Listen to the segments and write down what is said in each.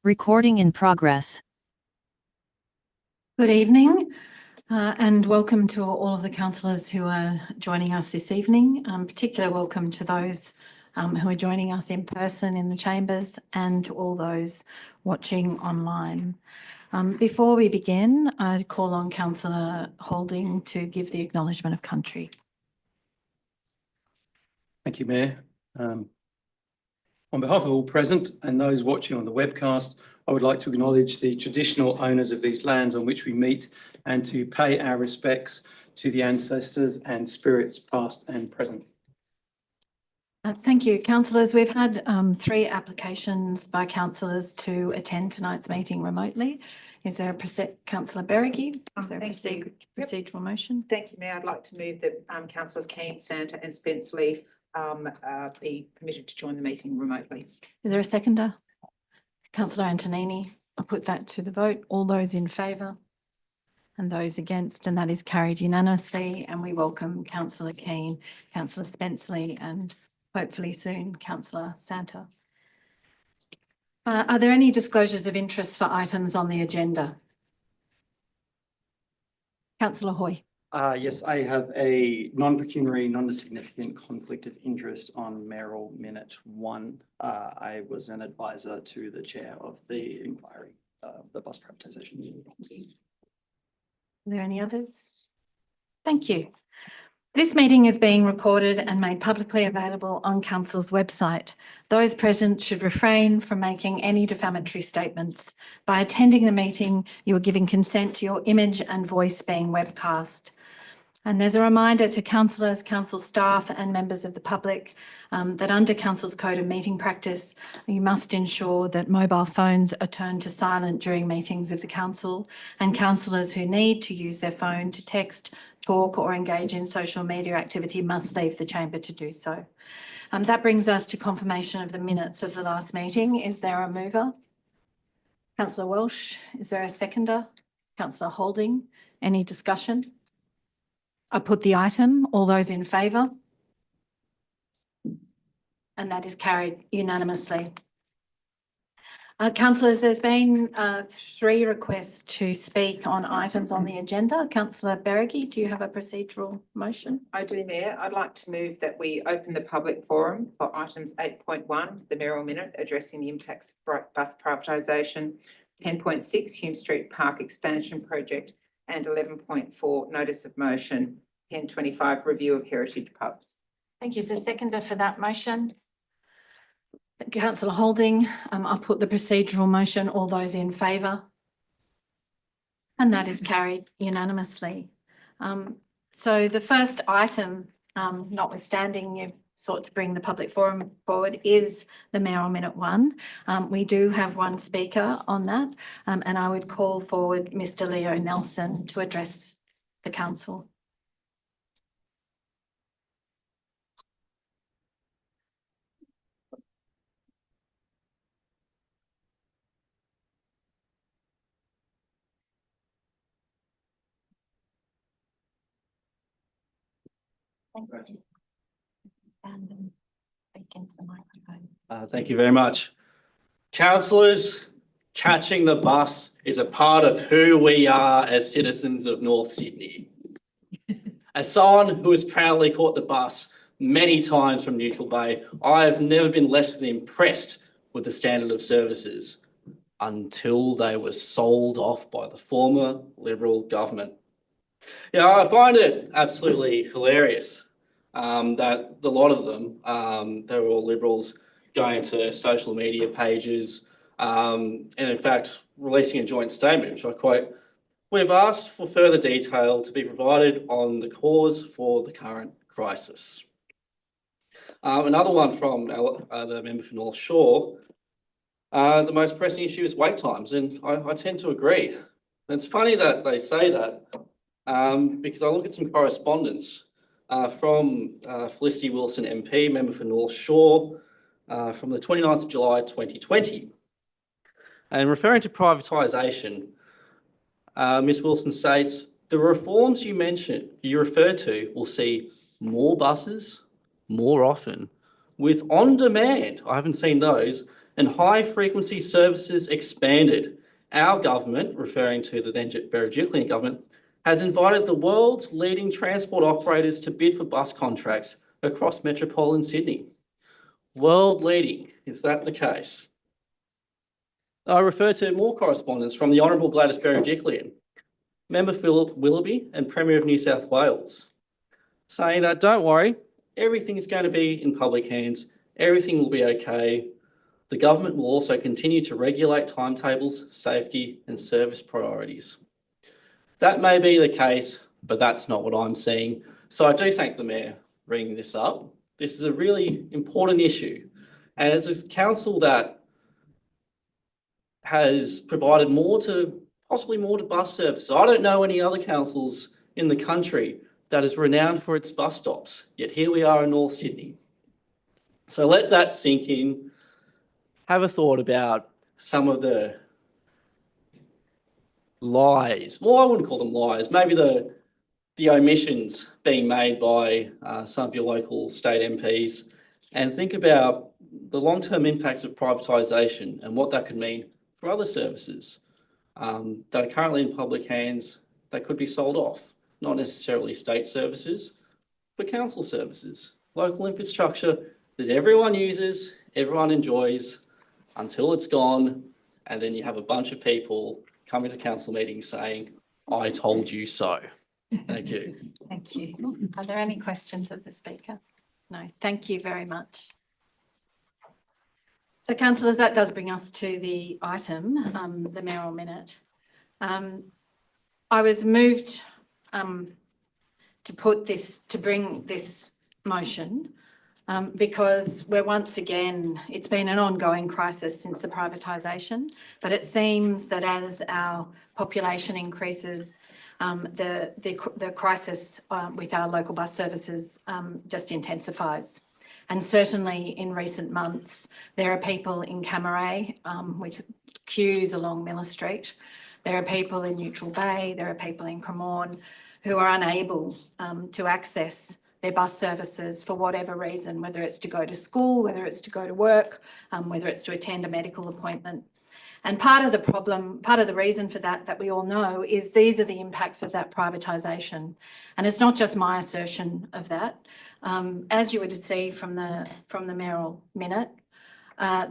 Recording in progress. Good evening and welcome to all of the councillors who are joining us this evening. Particular welcome to those who are joining us in person in the chambers and to all those watching online. Before we begin, I call on Councillor Holding to give the acknowledgement of country. Thank you, Mayor. On behalf of all present and those watching on the webcast, I would like to acknowledge the traditional owners of these lands on which we meet and to pay our respects to the ancestors and spirits past and present. Thank you, councillors. We've had 3 applications by councillors to attend tonight's meeting remotely. Is there a Councillor Berrigie? Is there a procedural motion? Thank you, Mayor. I'd like to move that councillors Keane, Santa and Spenceley be permitted to join the meeting remotely. Is there a seconder? Councillor Antonini. I'll put that to the vote. All those in favour and those against, and that is carried unanimously. And we welcome Councillor Keane, Councillor Spenceley and hopefully soon Councillor Santa. Are there any disclosures of interest for items on the agenda? Councillor Hoy. Yes, I have a non-pecuniary, non-significant conflict of interest on Mayoral Minute 1. I was an advisor to the chair of the inquiry of the bus privatisation. Thank you. Are there any others? Thank you. This meeting is being recorded and made publicly available on Council's website. Those present should refrain from making any defamatory statements. By attending the meeting, you are giving consent to your image and voice being webcast. And there's a reminder to councillors, council staff and members of the public that under Council's Code of Meeting Practice, you must ensure that mobile phones are turned to silent during meetings of the council, and councillors who need to use their phone to text, talk or engage in social media activity must leave the chamber to do so. That brings us to confirmation of the minutes of the last meeting. Is there a mover? Councillor Welsh. Is there a seconder? Councillor Holding. Any discussion? I put the item. All those in favour? And that is carried unanimously. Councillors, there's been 3 requests to speak on items on the agenda. Councillor Berrigie, do you have a procedural motion? I do, Mayor. I'd like to move that we open the public forum for items 8.1, the Mayoral Minute, addressing the impacts of bus privatisation, 10.6, Hume Street Park Expansion Project, and 11.4, Notice of Motion, 1025, Review of Heritage Pubs. Thank you. Is there a seconder for that motion? Councillor Holding, I'll put the procedural motion. All those in favour? And that is carried unanimously. So the first item, notwithstanding you've sought to bring the public forum forward, is the Mayoral Minute 1. We do have 1 speaker on that, and I would call forward Mr. Leo Nelson to address the council. Thank you very much. Councillors, catching the bus is a part of who we are as citizens of North Sydney. As someone who has proudly caught the bus many times from Neutral Bay, I have never been less than impressed with the standard of services until they were sold off by the former Liberal government. I find it absolutely hilarious that a lot of them, they were all Liberals, going to social media pages and in fact releasing a joint statement, which I quote, "We've asked for further detail to be provided on the cause for the current crisis." Another one from the member for North Shore, the most pressing issue is wait times, and I tend to agree. And it's funny that they say that because I look at some correspondence from Felicity Wilson MP, member for North Shore, from the 29th of July 2020. And referring to privatisation, Ms Wilson states, "The reforms you referred to will see more buses, more often, with on-demand," I haven't seen those, and high-frequency services expanded. Our government, referring to the then Berejiklian government, has invited the world's leading transport operators to bid for bus contracts across metropolitan Sydney. World leading, is that the case? I refer to more correspondence from the Honourable Gladys Berejiklian, Member Philip Willoughby and Premier of New South Wales, saying that don't worry, everything is going to be in public hands, everything will be okay. The government will also continue to regulate timetables, safety and service priorities. That may be the case, but that's not what I'm seeing. So I do thank the Mayor for bringing this up. This is a really important issue. And as a council that has provided possibly more to bus services, I don't know any other councils in the country that is renowned for its bus stops, yet here we are in North Sydney. So let that sink in. Have a thought about some of the lies. Well, I wouldn't call them lies. Maybe the omissions being made by some of your local state MPs, and think about the long-term impacts of privatisation and what that could mean for other services that are currently in public hands that could be sold off. Not necessarily state services, but council services, local infrastructure that everyone uses, everyone enjoys until it's gone, and then you have a bunch of people coming to council meetings saying, "I told you so." Thank you. Thank you. Are there any questions of the speaker? No, thank you very much. So councillors, that does bring us to the item, the mayoral minute. I was moved to bring this motion because we're once again, it's been an ongoing crisis since the privatisation, but it seems that as our population increases, the crisis with our local bus services just intensifies. And certainly in recent months, there are people in Camaray with queues along Miller Street. There are people in Neutral Bay, there are people in Cremorne who are unable to access their bus services for whatever reason, whether it's to go to school, whether it's to go to work, whether it's to attend a medical appointment. And part of the problem, part of the reason for that we all know, is these are the impacts of that privatisation. And it's not just my assertion of that. As you would see from the mayoral minute,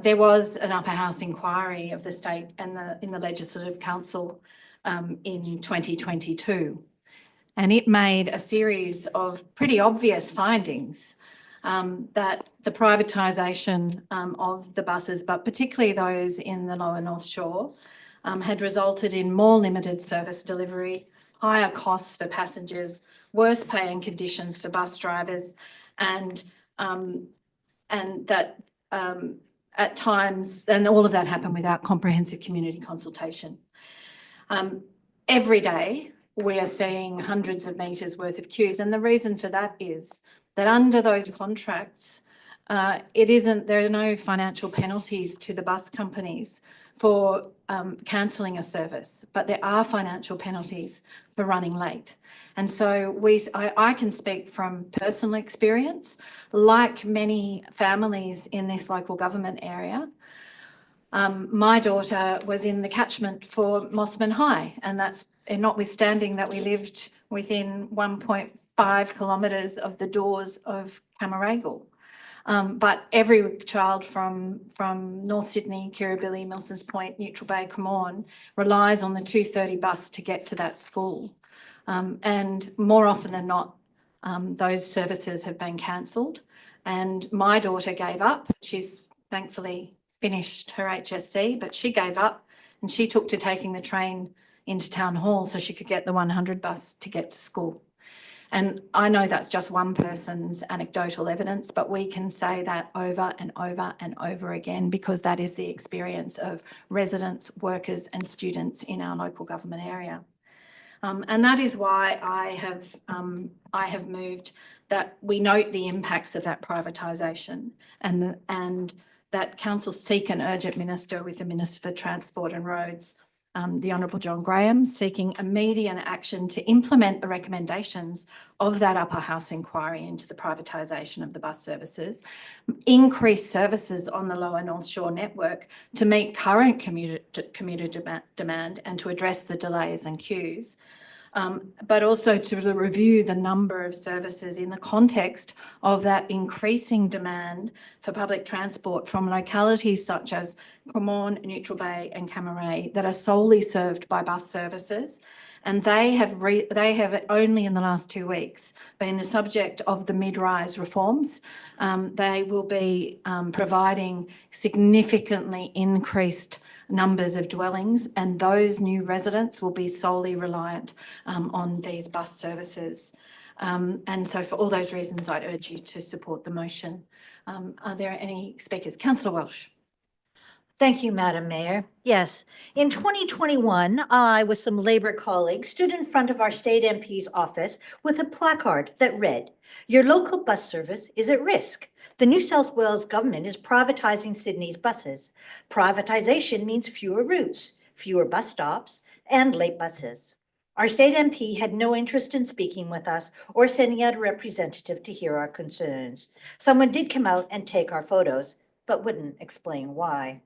there was an upper house inquiry of the state and in the Legislative Council in 2022. And it made a series of pretty obvious findings that the privatisation of the buses, but particularly those in the Lower North Shore, had resulted in more limited service delivery, higher costs for passengers, worse paying conditions for bus drivers, and that at times, and all of that happened without comprehensive community consultation. Every day, we are seeing hundreds of metres worth of queues, and the reason for that is that under those contracts, there are no financial penalties to the bus companies for cancelling a service, but there are financial penalties for running late. And so I can speak from personal experience, like many families in this local government area. My daughter was in the catchment for Mossman High, and that's notwithstanding that we lived within 1.5 kilometres of the doors of Camaragal. But every child from North Sydney, Kirribilli, Milsons Point, Neutral Bay, Cremorne relies on the 2:30 bus to get to that school. And more often than not, those services have been cancelled. And my daughter gave up. She's thankfully finished her HSC, but she gave up and she took to taking the train into Town Hall so she could get the 100 bus to get to school. And I know that's just one person's anecdotal evidence, but we can say that over and over and over again because that is the experience of residents, workers and students in our local government area. And that is why I have moved that we note the impacts of that privatisation and that council seek an urgent minister with the Minister for Transport and Roads the Honourable John Graham, seeking immediate action to implement the recommendations of that upper house inquiry into the privatisation of the bus services, increase services on the Lower North Shore network to meet current commuter demand and to address the delays and queues, but also to review the number of services in the context of that increasing demand for public transport from localities such as Cremorne, Neutral Bay and Camaray that are solely served by bus services. And they have only in the last 2 weeks been the subject of the mid-rise reforms. They will be providing significantly increased numbers of dwellings, and those new residents will be solely reliant on these bus services. And so for all those reasons, I'd urge you to support the motion. Are there any speakers? Councillor Welsh. Thank you, Madam Mayor. Yes, in 2021, I, with some Labour colleagues, stood in front of our state MP's office with a placard that read, "Your local bus service is at risk. The New South Wales government is privatising Sydney's buses. Privatisation means fewer routes, fewer bus stops, and late buses." Our state MP had no interest in speaking with us or sending out a representative to hear our concerns. Someone did come out and take our photos, but wouldn't explain why.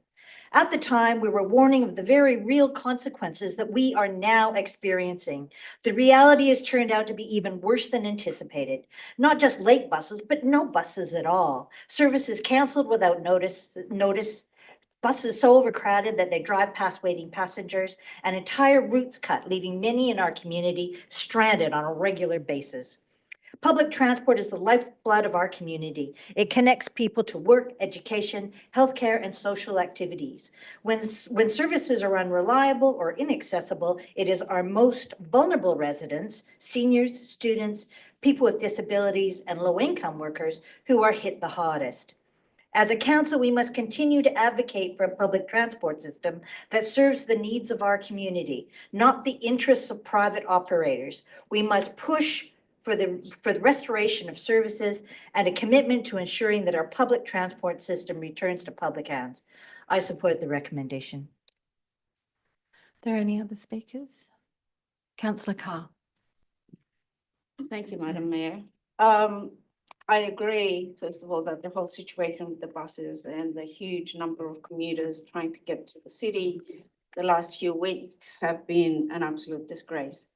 At the time, we were warning of the very real consequences that we are now experiencing. The reality has turned out to be even worse than anticipated. Not just late buses, but no buses at all. Services canceled without notice. Buses so overcrowded that they drive past waiting passengers, and entire routes cut, leaving many in our community stranded on a regular basis. Public transport is the lifeblood of our community. It connects people to work, education, healthcare, and social activities. When services are unreliable or inaccessible, it is our most vulnerable residents, seniors, students, people with disabilities, and low-income workers who are hit the hardest. As a council, we must continue to advocate for a public transport system that serves the needs of our community, not the interests of private operators. We must push for the restoration of services and a commitment to ensuring that our public transport system returns to public hands. I support the recommendation. Are there any other speakers? Councillor Carr. Thank you, Madam Mayor. I agree, first of all, that the whole situation with the buses and the huge number of commuters trying to get to the city the last few weeks have been an absolute disgrace.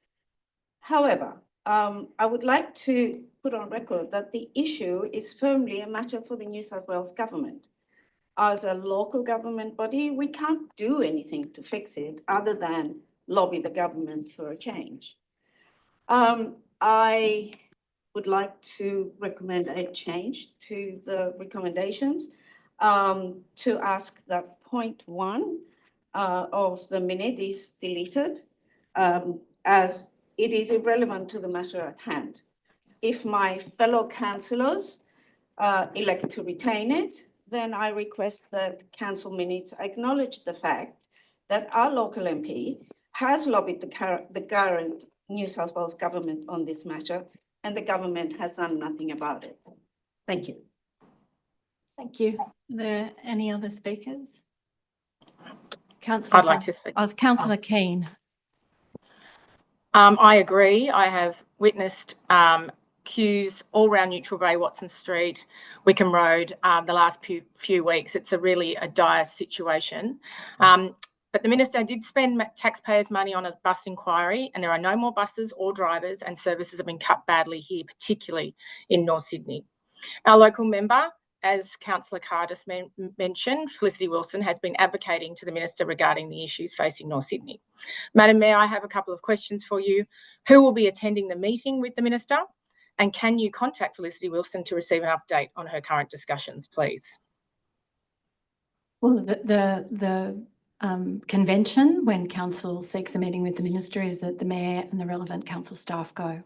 However, I would like to put on record that the issue is firmly a matter for the New South Wales government. As a local government body, we can't do anything to fix it other than lobby the government for a change. I would like to recommend a change to the recommendations to ask that point 1 of the minute is deleted as it is irrelevant to the matter at hand. If my fellow councillors elect to retain it, then I request that council minutes acknowledge the fact that our local MP has lobbied the current New South Wales government on this matter, and the government has done nothing about it. Thank you. Thank you. Are there any other speakers? Councillor. I'd like to speak. Councillor Keane. I agree. I have witnessed queues all around Neutral Bay, Watson Street, Wickham Road the last few weeks. It's really a dire situation. But the Minister did spend taxpayers' money on a bus inquiry, and there are no more buses or drivers, and services have been cut badly here, particularly in North Sydney. Our local member, as Councillor Carr just mentioned, Felicity Wilson, has been advocating to the Minister regarding the issues facing North Sydney. Madam Mayor, I have a couple of questions for you. Who will be attending the meeting with the Minister? And can you contact Felicity Wilson to receive an update on her current discussions, please? Well, the convention, when council seeks a meeting with the Minister, is that the Mayor and the relevant council staff go.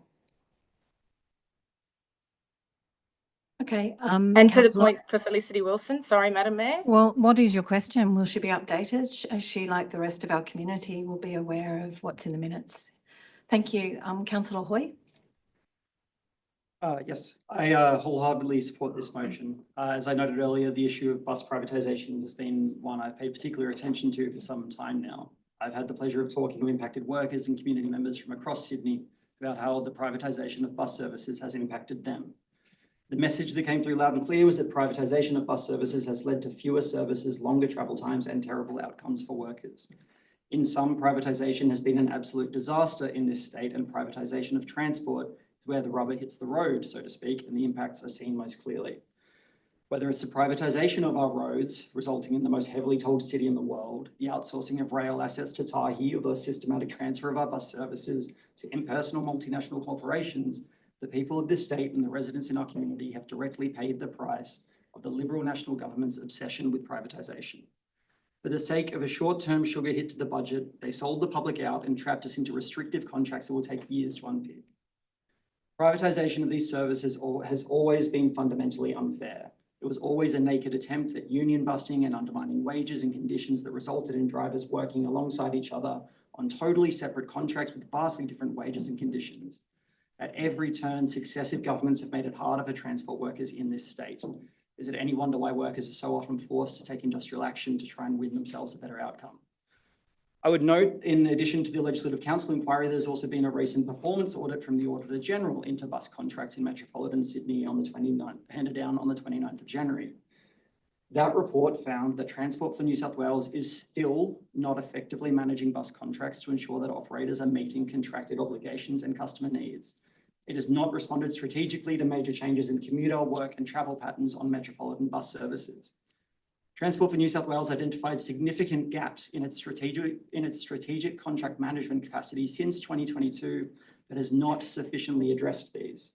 Okay. And to the point for Felicity Wilson, sorry, Madam Mayor. Well, what is your question? Will she be updated? Is she, like the rest of our community, will be aware of what's in the minutes? Thank you. Councillor Hoy. Yes, I wholeheartedly support this motion. As I noted earlier, the issue of bus privatisation has been one I've paid particular attention to for some time now. I've had the pleasure of talking to impacted workers and community members from across Sydney about how the privatisation of bus services has impacted them. The message that came through loud and clear was that privatisation of bus services has led to fewer services, longer travel times, and terrible outcomes for workers. In sum, privatisation has been an absolute disaster in this state, and privatisation of transport is where the rubber hits the road, so to speak, and the impacts are seen most clearly. Whether it's the privatisation of our roads, resulting in the most heavily tolled city in the world, the outsourcing of rail assets to Tahi, or the systematic transfer of our bus services to impersonal multinational corporations, the people of this state and the residents in our community have directly paid the price of the Liberal National Government's obsession with privatisation. For the sake of a short-term sugar hit to the budget, they sold the public out and trapped us into restrictive contracts that will take years to unpick. Privatisation of these services has always been fundamentally unfair. It was always a naked attempt at union busting and undermining wages and conditions that resulted in drivers working alongside each other on totally separate contracts with vastly different wages and conditions. At every turn, successive governments have made it harder for transport workers in this state. Is it any wonder why workers are so often forced to take industrial action to try and win themselves a better outcome? I would note, in addition to the Legislative Council inquiry, there's also been a recent performance audit from the Auditor General into bus contracts in metropolitan Sydney on the 29th, handed down on the 29th of January. That report found that Transport for New South Wales is still not effectively managing bus contracts to ensure that operators are meeting contracted obligations and customer needs. It has not responded strategically to major changes in commuter, work and travel patterns on metropolitan bus services. Transport for New South Wales identified significant gaps in its strategic contract management capacity since 2022, but has not sufficiently addressed these.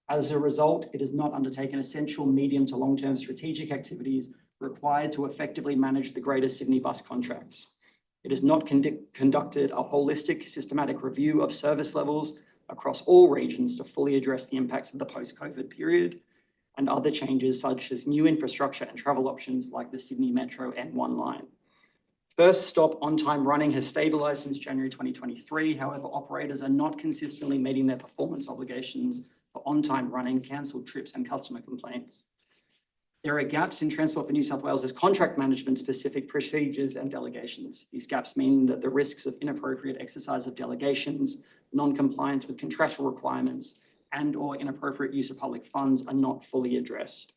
As a result, it has not undertaken essential medium to long-term strategic activities required to effectively manage the Greater Sydney bus contracts. It has not conducted a holistic, systematic review of service levels across all regions to fully address the impacts of the post-COVID period and other changes such as new infrastructure and travel options like the Sydney Metro M1 line. First stop on-time running has stabilised since January 2023. However, operators are not consistently meeting their performance obligations for on-time running, cancelled trips and customer complaints. There are gaps in Transport for New South Wales's contract management specific procedures and delegations. These gaps mean that the risks of inappropriate exercise of delegations, non-compliance with contractual requirements, and or inappropriate use of public funds are not fully addressed.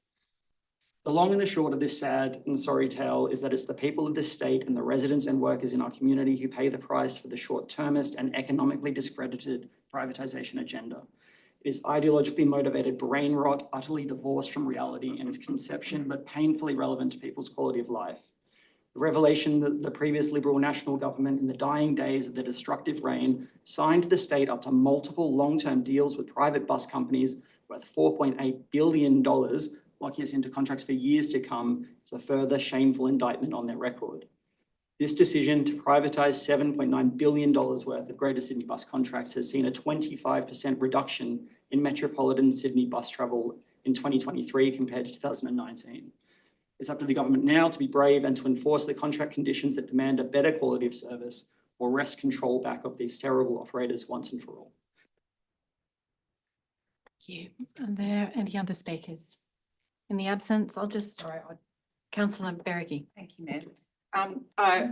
The long and the short of this sad and sorry tale is that it's the people of this state and the residents and workers in our community who pay the price for the short-termist and economically discredited privatisation agenda. It is ideologically motivated brain rot, utterly divorced from reality in its conception, but painfully relevant to people's quality of life. The revelation that the previous Liberal National Government in the dying days of the destructive reign signed the state up to multiple long-term deals with private bus companies worth $4.8 billion, locking us into contracts for years to come, is a further shameful indictment on their record. This decision to privatise $7.9 billion worth of Greater Sydney bus contracts has seen a 25% reduction in metropolitan Sydney bus travel in 2023 compared to 2019. It's up to the government now to be brave and to enforce the contract conditions that demand a better quality of service or wrest control back of these terrible operators once and for all. Thank you. Are there any other speakers? In the absence, Councillor Berrigan. Thank you, Mayor. I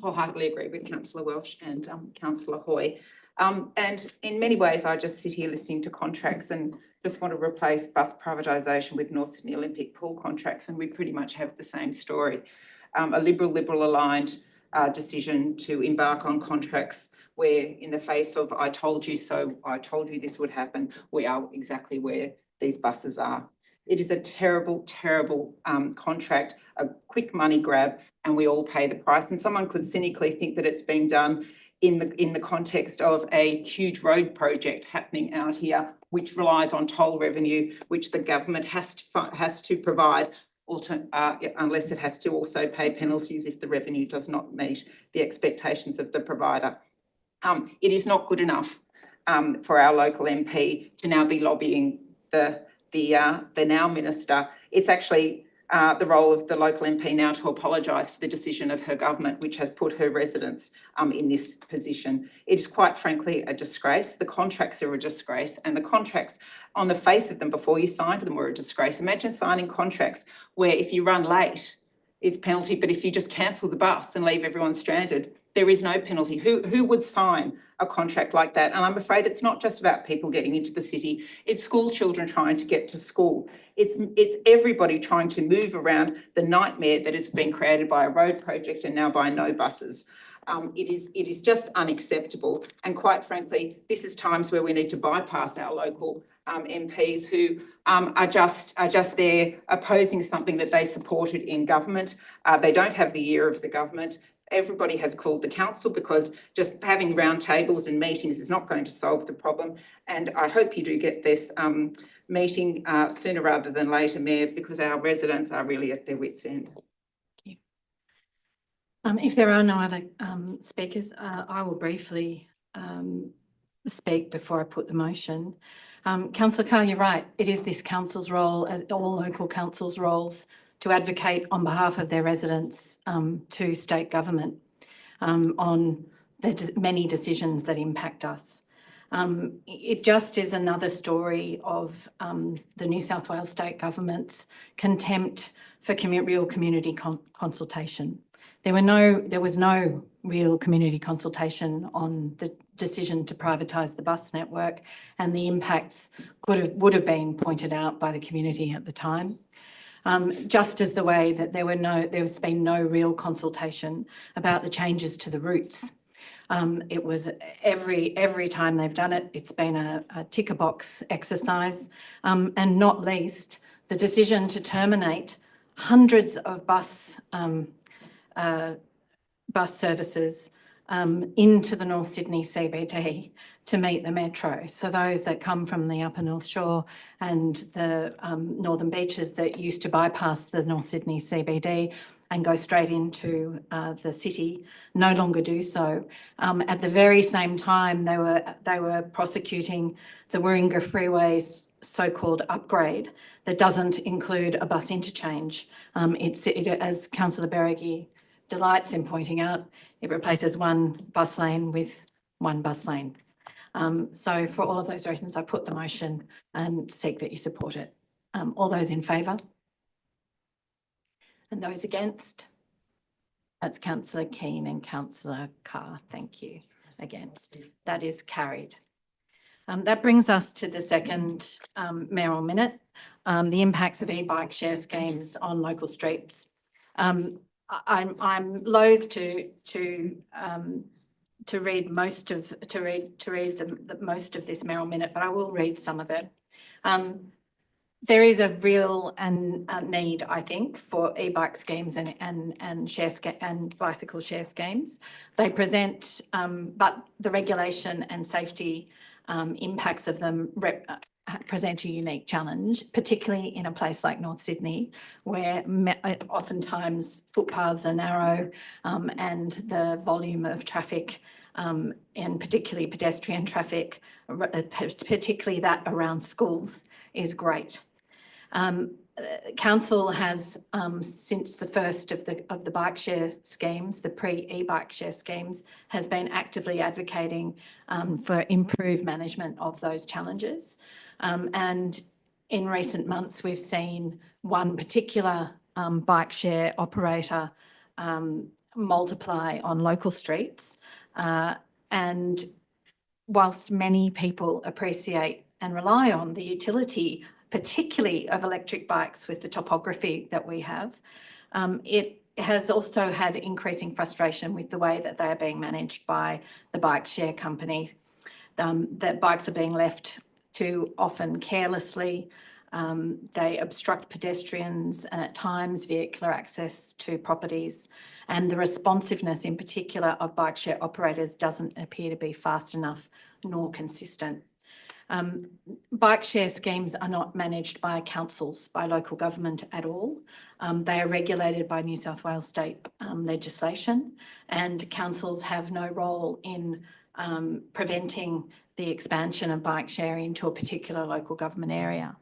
wholeheartedly agree with Councillor Welsh and Councillor Hoy. And in many ways, I just sit here listening to contracts and just want to replace bus privatisation with North Sydney Olympic pool contracts, and we pretty much have the same story. A Liberal aligned decision to embark on contracts where, in the face of "I told you so, I told you this would happen," we are exactly where these buses are. It is a terrible, terrible contract, a quick money grab, and we all pay the price. And someone could cynically think that it's being done in the context of a huge road project happening out here, which relies on toll revenue, which the government has to provide, unless it has to also pay penalties if the revenue does not meet the expectations of the provider. It is not good enough for our local MP to now be lobbying the now minister. It's actually the role of the local MP now to apologise for the decision of her government, which has put her residents in this position. It is quite frankly a disgrace. The contracts are a disgrace, and the contracts on the face of them before you signed them were a disgrace. Imagine signing contracts where if you run late, it's penalty, but if you just cancel the bus and leave everyone stranded, there is no penalty. Who would sign a contract like that? And I'm afraid it's not just about people getting into the city. It's school children trying to get to school. It's everybody trying to move around the nightmare that has been created by a road project and now by no buses. It is just unacceptable. And quite frankly, this is times where we need to bypass our local MPs who are just there opposing something that they supported in government. They don't have the ear of the government. Everybody has called the council because just having roundtables and meetings is not going to solve the problem. And I hope you do get this meeting sooner rather than later, Mayor, because our residents are really at their wits' end. If there are no other speakers, I will briefly speak before I put the motion. Councillor Carr, you're right. It is this council's role, as all local councils' roles, to advocate on behalf of their residents to state government on the many decisions that impact us. It just is another story of the New South Wales state government's contempt for real community consultation. There was no real community consultation on the decision to privatise the bus network, and the impacts would have been pointed out by the community at the time. Just as the way that there's been no real consultation about the changes to the routes. It was every time they've done it, it's been a ticker box exercise, and not least the decision to terminate hundreds of bus services into the North Sydney CBD to meet the metro. So those that come from the Upper North Shore and the Northern Beaches that used to bypass the North Sydney CBD and go straight into the city no longer do so. At the very same time, they were prosecuting the Warringah Freeway's so-called upgrade that doesn't include a bus interchange. As Councillor Beregi delights in pointing out, it replaces one bus lane with one bus lane. So for all of those reasons, I put the motion and seek that you support it. All those in favour? And those against? That's Councillor Keane and Councillor Carr. Thank you. Against. That is carried. That brings us to the second mayoral minute, the impacts of e-bike share schemes on local streets. I'm loath to read most of the most of this mayoral minute, but I will read some of it. There is a real need, I think, for e-bike schemes and bicycle share schemes. They present, but the regulation and safety impacts of them present a unique challenge, particularly in a place like North Sydney, where oftentimes footpaths are narrow and the volume of traffic, and particularly pedestrian traffic, particularly that around schools, is great. Council has, since the first of the bike share schemes, the pre-e-bike share schemes, has been actively advocating for improved management of those challenges. And in recent months, we've seen one particular bike share operator multiply on local streets. And whilst many people appreciate and rely on the utility, particularly of electric bikes with the topography that we have, it has also had increasing frustration with the way that they are being managed by the bike share companies. That bikes are being left too often carelessly. They obstruct pedestrians and at times vehicular access to properties. And the responsiveness in particular of bike share operators doesn't appear to be fast enough nor consistent. Bike share schemes are not managed by councils, by local government at all. They are regulated by New South Wales state legislation, and councils have no role in preventing the expansion of bike sharing to a particular local government area.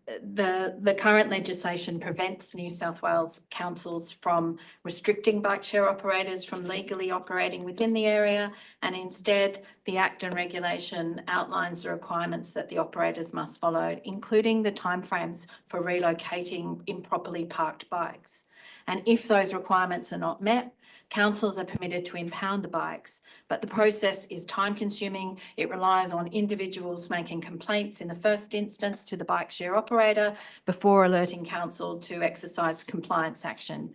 The current legislation prevents New South Wales councils from restricting bike share operators from legally operating within the area, and instead the Act and regulation outlines the requirements that the operators must follow, including the timeframes for relocating improperly parked bikes. And if those requirements are not met, councils are permitted to impound the bikes, but the process is time consuming. It relies on individuals making complaints in the first instance to the bike share operator before alerting council to exercise compliance action.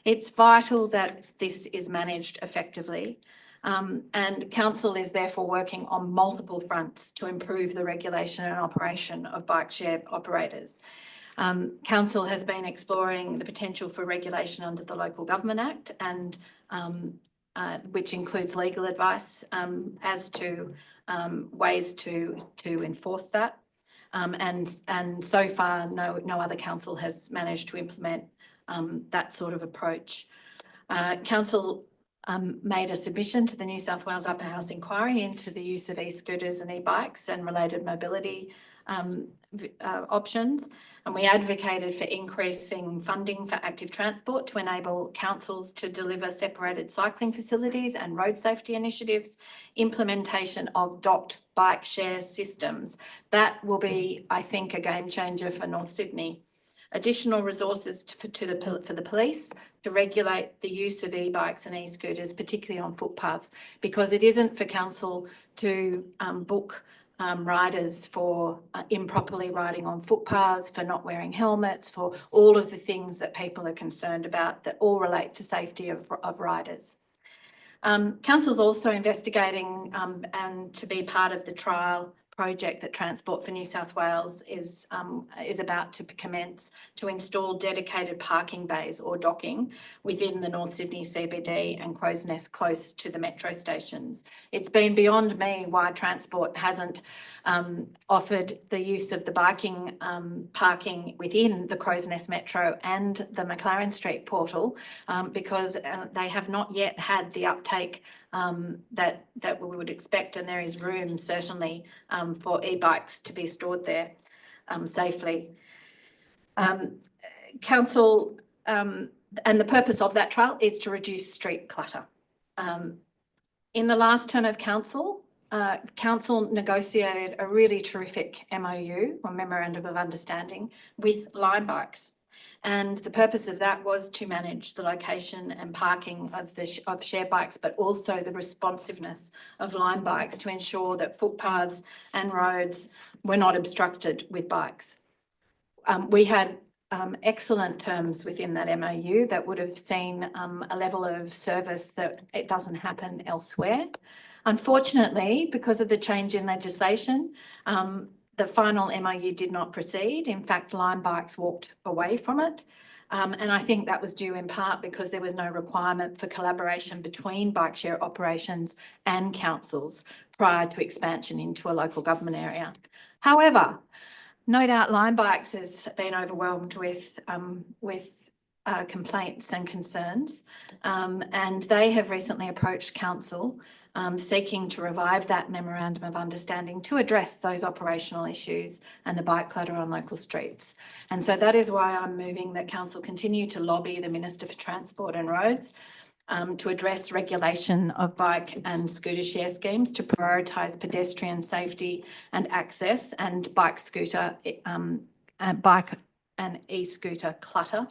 It's vital that this is managed effectively. And council is therefore working on multiple fronts to improve the regulation and operation of bike share operators. Council has been exploring the potential for regulation under the Local Government Act, and which includes legal advice as to ways to enforce that. And so far, no other council has managed to implement that sort of approach. Council made a submission to the New South Wales Upper House inquiry into the use of e-scooters and e-bikes and related mobility options. And we advocated for increasing funding for active transport to enable councils to deliver separated cycling facilities and road safety initiatives, implementation of DOT bike share systems. That will be, I think, a game changer for North Sydney. Additional resources for the police to regulate the use of e-bikes and e-scooters, particularly on footpaths, because it isn't for council to book riders for improperly riding on footpaths, for not wearing helmets, for all of the things that people are concerned about that all relate to safety of riders. Council's also investigating and to be part of the trial project that Transport for New South Wales is about to commence to install dedicated parking bays or docking within the North Sydney CBD and Crows Nest close to the metro stations. It's been beyond me why Transport hasn't offered the use of the biking parking within the Crows Nest Metro and the McLaren Street portal because they have not yet had the uptake that we would expect, and there is room certainly for e-bikes to be stored there safely. Council, and the purpose of that trial is to reduce street clutter. In the last term of council, council negotiated a really terrific MOU, or Memorandum of Understanding, with Lime Bikes. And the purpose of that was to manage the location and parking of share bikes, but also the responsiveness of Lime Bikes to ensure that footpaths and roads were not obstructed with bikes. We had excellent terms within that MOU that would have seen a level of service that it doesn't happen elsewhere. Unfortunately, because of the change in legislation, the final MOU did not proceed. In fact, Lime Bikes walked away from it. And I think that was due in part because there was no requirement for collaboration between bike share operations and councils prior to expansion into a local government area. However, no doubt Lime Bikes has been overwhelmed with complaints and concerns, and they have recently approached council seeking to revive that Memorandum of Understanding to address those operational issues and the bike clutter on local streets. And so that is why I'm moving that council continue to lobby the Minister for Transport and Roads to address regulation of bike and scooter share schemes to prioritise pedestrian safety and access and bike and e-scooter clutter.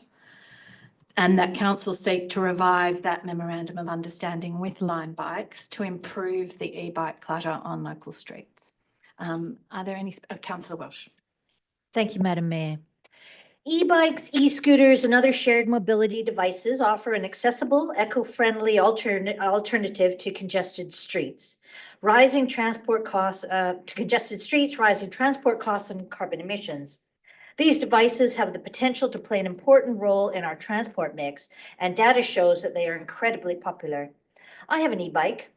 And that council seek to revive that Memorandum of Understanding with Lime Bikes to improve the e-bike clutter on local streets. Are there any, Councillor Welsh? Thank you, Madam Mayor. E-bikes, e-scooters, and other shared mobility devices offer an accessible, eco-friendly alternative to congested streets. Rising transport costs, rising transport costs, and carbon emissions. These devices have the potential to play an important role in our transport mix, and data shows that they are incredibly popular. I have an e-bike,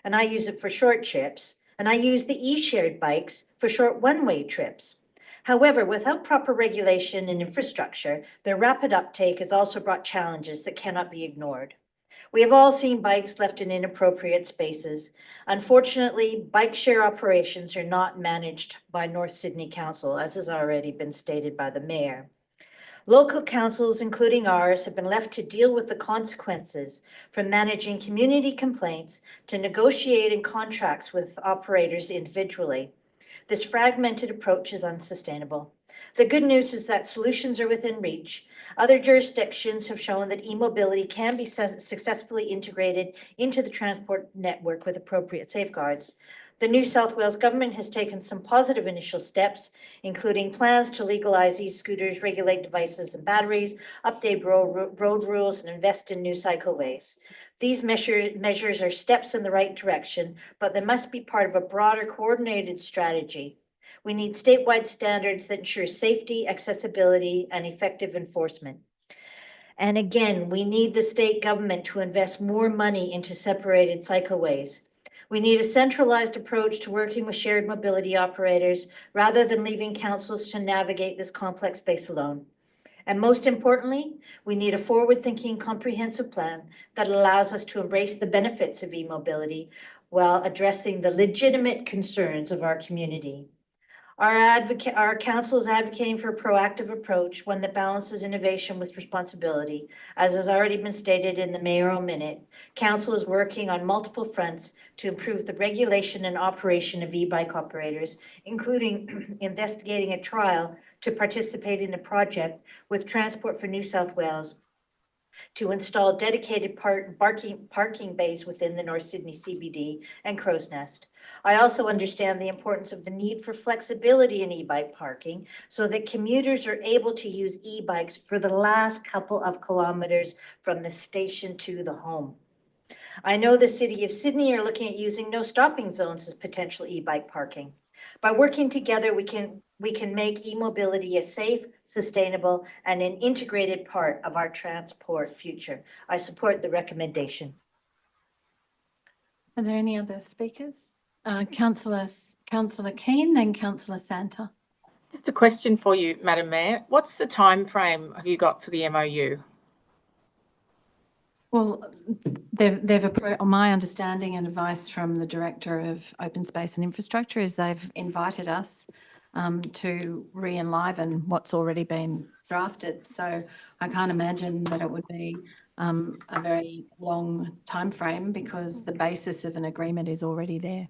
and I use it for short trips, and I use the e-shared bikes for short one-way trips. However, without proper regulation and infrastructure, their rapid uptake has also brought challenges that cannot be ignored. We have all seen bikes left in inappropriate spaces. Unfortunately, bike share operations are not managed by North Sydney Council, as has already been stated by the Mayor. Local councils, including ours, have been left to deal with the consequences from managing community complaints to negotiating contracts with operators individually. This fragmented approach is unsustainable. The good news is that solutions are within reach. Other jurisdictions have shown that e-mobility can be successfully integrated into the transport network with appropriate safeguards. The New South Wales government has taken some positive initial steps, including plans to legalize e-scooters, regulate devices and batteries, update road rules, and invest in new cycleways. These measures are steps in the right direction, but they must be part of a broader coordinated strategy. We need statewide standards that ensure safety, accessibility, and effective enforcement. And again, we need the state government to invest more money into separated cycleways. We need a centralized approach to working with shared mobility operators rather than leaving councils to navigate this complex space alone. And most importantly, we need a forward-thinking, comprehensive plan that allows us to embrace the benefits of e-mobility while addressing the legitimate concerns of our community. Our council is advocating for a proactive approach, one that balances innovation with responsibility. As has already been stated in the mayoral minute, council is working on multiple fronts to improve the regulation and operation of e-bike operators, including investigating a trial to participate in a project with Transport for New South Wales to install dedicated parking bays within the North Sydney CBD and Crow's Nest. I also understand the importance of the need for flexibility in e-bike parking so that commuters are able to use e-bikes for the last couple of kilometers from the station to the home. I know the City of Sydney are looking at using no stopping zones as potential e-bike parking. By working together, we can make e-mobility a safe, sustainable, and an integrated part of our transport future. I support the recommendation. Are there any other speakers? Councillor Keane, then Councillor Santa. Just a question for you, Madam Mayor. What's the time frame have you got for the MOU? Well, my understanding and advice from the Director of Open Space and Infrastructure is they've invited us to re-enliven what's already been drafted. So I can't imagine that it would be a very long time frame because the basis of an agreement is already there.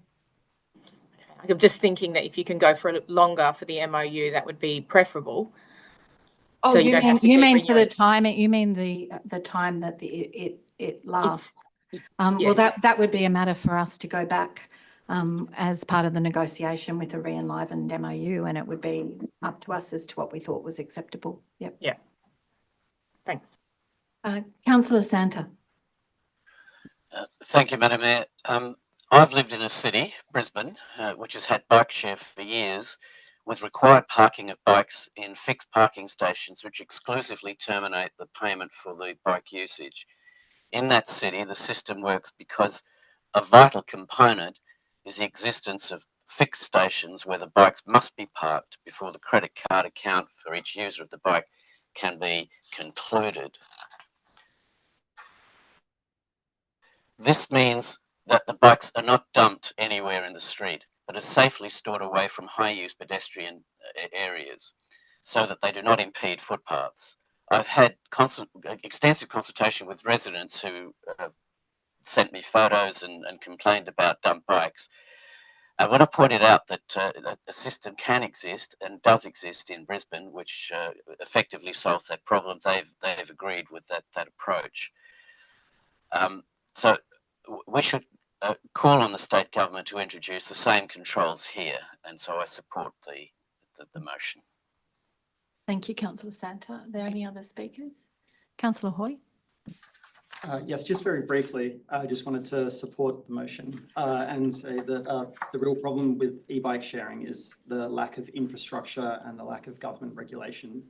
I'm just thinking that if you can go for longer for the MOU, that would be preferable. Oh, So you don't have to mean keep for the renewing. time? You mean the time that it lasts? Well, Yes. that would be a matter for us to go back as part of the negotiation with a re-enlivened MOU, and it would be up to us as to what we thought was acceptable. Yep. Yeah. Thanks. Councillor Santa. Thank you, Madam Mayor. I've lived in a city, Brisbane, which has had bike share for years, with required parking of bikes in fixed parking stations, which exclusively terminate the payment for the bike usage. In that city, the system works because a vital component is the existence of fixed stations where the bikes must be parked before the credit card account for each user of the bike can be concluded. This means that the bikes are not dumped anywhere in the street, but are safely stored away from high-use pedestrian areas so that they do not impede footpaths. I've had extensive consultation with residents who sent me photos and complained about dump bikes. And when I pointed out that a system can exist and does exist in Brisbane, which effectively solves that problem, they've agreed with that approach. So we should call on the state government to introduce the same controls here, and so I support the motion. Thank you, Councillor Santa. Are there any other speakers? Councillor Hoy. Yes, just very briefly, I just wanted to support the motion and say that the real problem with e-bike sharing is the lack of infrastructure and the lack of government regulation.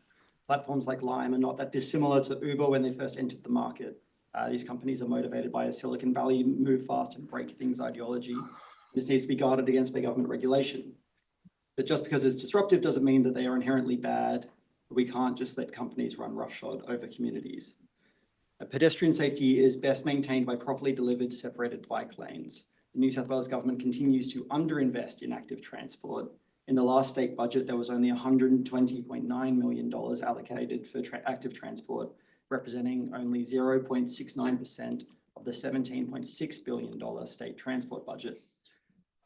Platforms like Lime are not that dissimilar to Uber when they first entered the market. These companies are motivated by a Silicon Valley move fast and break things ideology. This needs to be guarded against by government regulation. But just because it's disruptive doesn't mean that they are inherently bad. We can't just let companies run roughshod over communities. Pedestrian safety is best maintained by properly delivered separated bike lanes. The New South Wales government continues to underinvest in active transport. In the last state budget, there was only $120.9 million allocated for active transport, representing only 0.69% of the $17.6 billion state transport budget.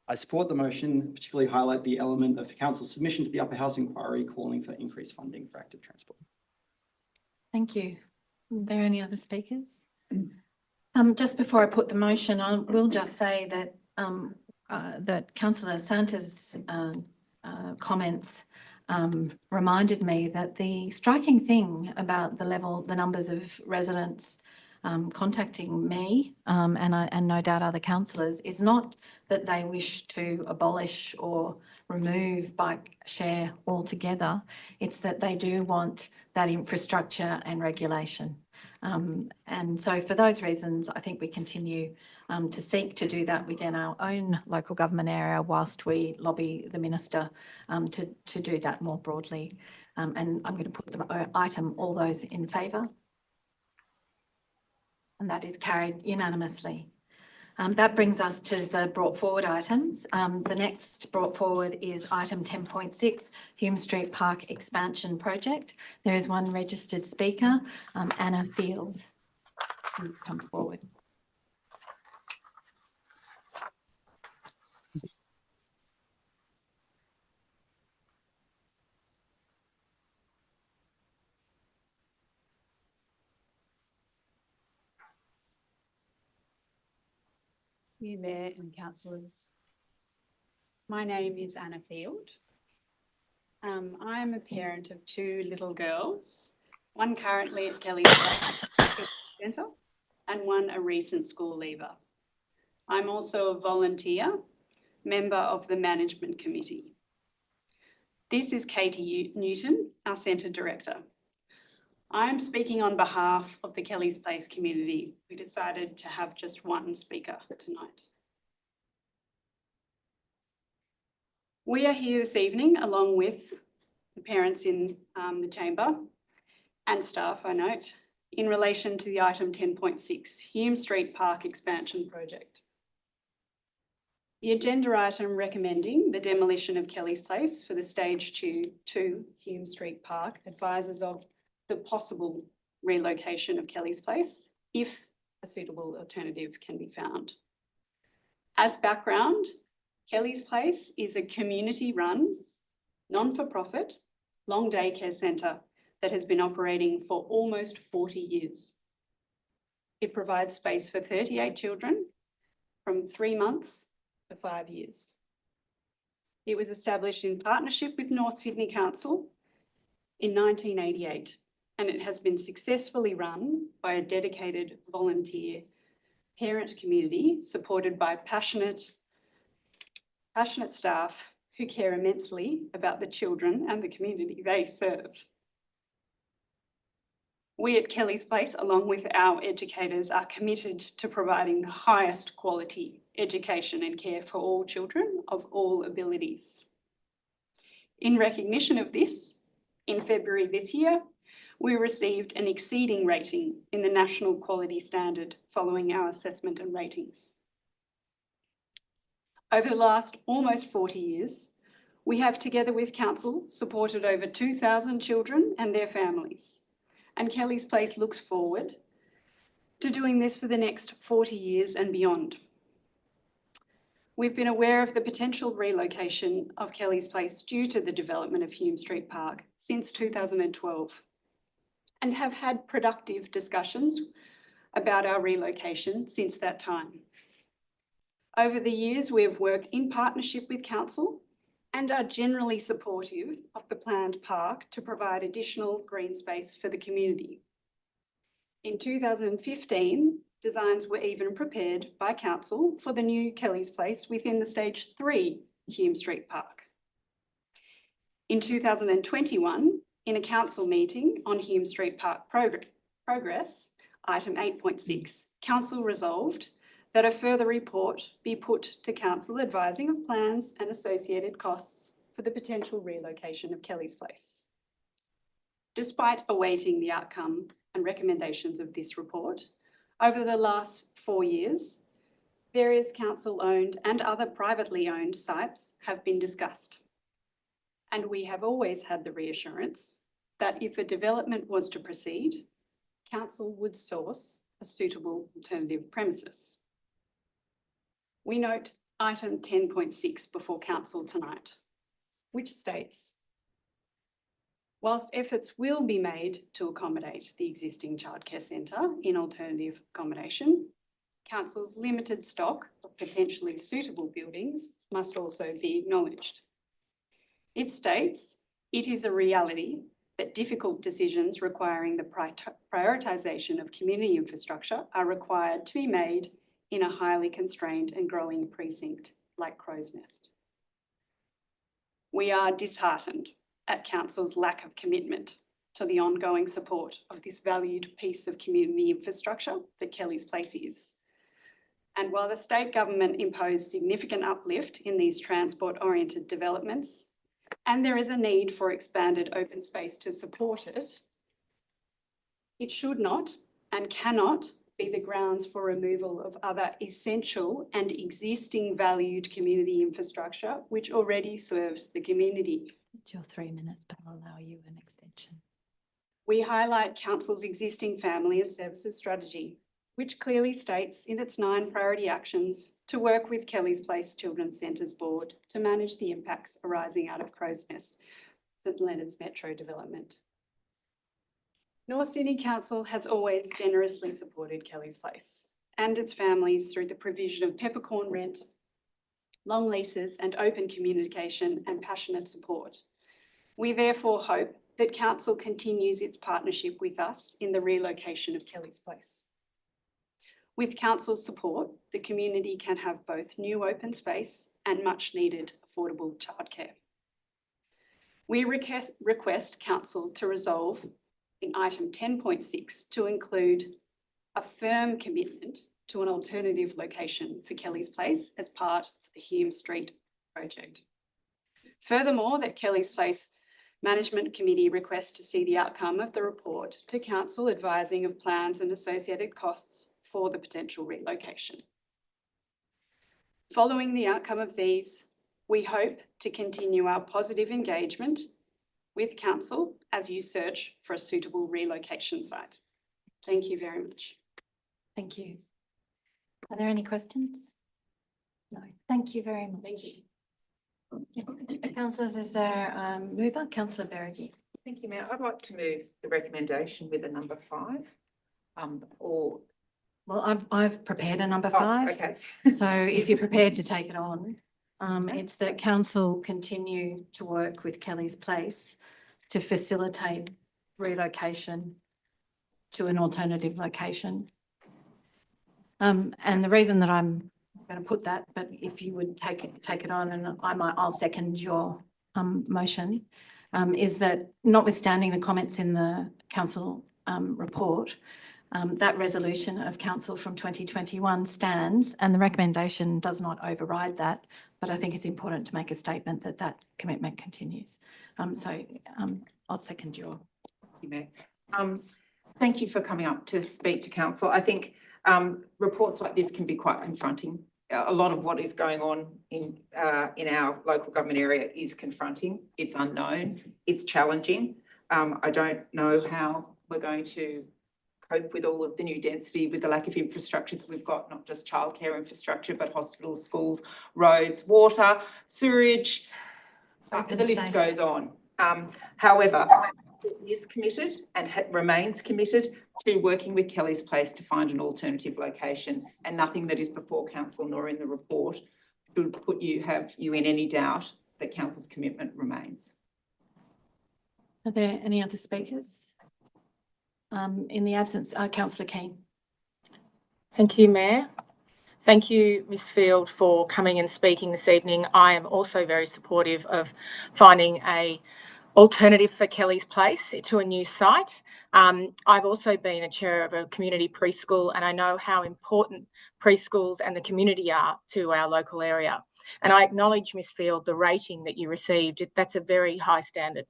I support the motion, particularly highlight the element of council's submission to the Upper House inquiry calling for increased funding for active transport. Thank you. Are there any other speakers? Just before I put the motion, I will just say that that Councillor Santa's comments reminded me that the striking thing about the numbers of residents contacting me and no doubt other councillors is not that they wish to abolish or remove bike share altogether. It's that they do want that infrastructure and regulation. And so for those reasons, I think we continue to seek to do that within our own local government area whilst we lobby the minister to do that more broadly. And I'm going to put the item, all those in favour. And that is carried unanimously. That brings us to the brought forward items. The next brought forward is item 10.6, Hume Street Park Expansion Project. There is one registered speaker, Anna Field, who come forward. You, Mayor and councillors. My name is Anna Field. I'm a parent of two little girls, one currently at Kelly's Place Centre and one a recent school leaver. I'm also a volunteer, member of the Management Committee. This is Katie Newton, our Centre Director. I am speaking on behalf of the Kelly's Place community. We decided to have just one speaker tonight. We are here this evening along with the parents in the chamber and staff, I note, in relation to the item 10.6, Hume Street Park Expansion Project. The agenda item recommending the demolition of Kelly's Place for the Stage 2 Hume Street Park advises of the possible relocation of Kelly's Place if a suitable alternative can be found. As background, Kelly's Place is a community-run, non-for-profit, long day care centre that has been operating for almost 40 years. It provides space for 38 children from 3 months to 5 years. It was established in partnership with North Sydney Council in 1988, and it has been successfully run by a dedicated volunteer parent community supported by passionate staff who care immensely about the children and the community they serve. We at Kelly's Place, along with our educators, are committed to providing the highest quality education and care for all children of all abilities. In recognition of this, in February this year, we received an exceeding rating in the National Quality Standard following our assessment and ratings. Over the last almost 40 years, we have, together with Council, supported over 2,000 children and their families. And Kelly's Place looks forward to doing this for the next 40 years and beyond. We've been aware of the potential relocation of Kelly's Place due to the development of Hume Street Park since 2012 and have had productive discussions about our relocation since that time. Over the years, we have worked in partnership with Council and are generally supportive of the planned park to provide additional green space for the community. In 2015, designs were even prepared by Council for the new Kelly's Place within the Stage 3 Hume Street Park. In 2021, in a Council meeting on Hume Street Park progress, item 8.6, Council resolved that a further report be put to Council advising of plans and associated costs for the potential relocation of Kelly's Place. Despite awaiting the outcome and recommendations of this report, over the last 4 years, various council-owned and other privately owned sites have been discussed. And we have always had the reassurance that if a development was to proceed, Council would source a suitable alternative premises. We note item 10.6 before council tonight, which states, whilst efforts will be made to accommodate the existing childcare centre in alternative accommodation, council's limited stock of potentially suitable buildings must also be acknowledged. It states, it is a reality that difficult decisions requiring the prioritisation of community infrastructure are required to be made in a highly constrained and growing precinct like Crow's Nest. We are disheartened at council's lack of commitment to the ongoing support of this valued piece of community infrastructure that Kelly's Place is. And while the state government imposed significant uplift in these transport-oriented developments, and there is a need for expanded open space to support it, it should not and cannot be the grounds for removal of other essential and existing valued community infrastructure which already serves the community. It's your 3 minutes, but I'll allow you an extension. We highlight council's existing family and services strategy, which clearly states in its 9 priority actions to work with Kelly's Place Children's Centres Board to manage the impacts arising out of Crow's Nest, St Leonard's Metro development. North Sydney Council has always generously supported Kelly's Place and its families through the provision of peppercorn rent, long leases and open communication and passionate support. We therefore hope that Council continues its partnership with us in the relocation of Kelly's Place. With Council's support, the community can have both new open space and much needed affordable childcare. We request Council to resolve in item 10.6 to include a firm commitment to an alternative location for Kelly's Place as part of the Hume Street project. Furthermore, that Kelly's Place Management Committee requests to see the outcome of the report to Council advising of plans and associated costs for the potential relocation. Following the outcome of these, we hope to continue our positive engagement with Council as you search for a suitable relocation site. Thank you very much. Thank you. Are there any questions? No. Thank you very much. Thank you. Councillors, is there a mover? Councillor Berrigan. Thank you, Mayor. I'd like to move the recommendation with a number 5, or. Well, I've prepared a number 5. Okay. So if you're prepared to take it on, it's that council continue to work with Kelly's Place to facilitate relocation to an alternative location. And the reason that I'm going to put that, but if you would take it on, and I'll second your motion, is that notwithstanding the comments in the council report, that resolution of council from 2021 stands, and the recommendation does not override that, but I think it's important to make a statement that that commitment continues. I'll second your. Thank you, Mayor. Thank you for coming up to speak to council. I think reports like this can be quite confronting. A lot of what is going on in our local government area is confronting. It's unknown. It's challenging. I don't know how we're going to cope with all of the new density, with the lack of infrastructure that we've got, not just childcare infrastructure, but hospitals, schools, roads, water, sewerage, the list goes on. However, it is committed and remains committed to working with Kelly's Place to find an alternative location, and nothing that is before council nor in the report should have you in any doubt that council's commitment remains. Are there any other speakers? In the absence, Councillor Keane. Thank you, Mayor. Thank you, Ms Field, for coming and speaking this evening. I am also very supportive of finding a alternative for Kelly's Place to a new site. I've also been a chair of a community preschool, and I know how important preschools and the community are to our local area. And I acknowledge, Ms Field, the rating that you received. That's a very high standard.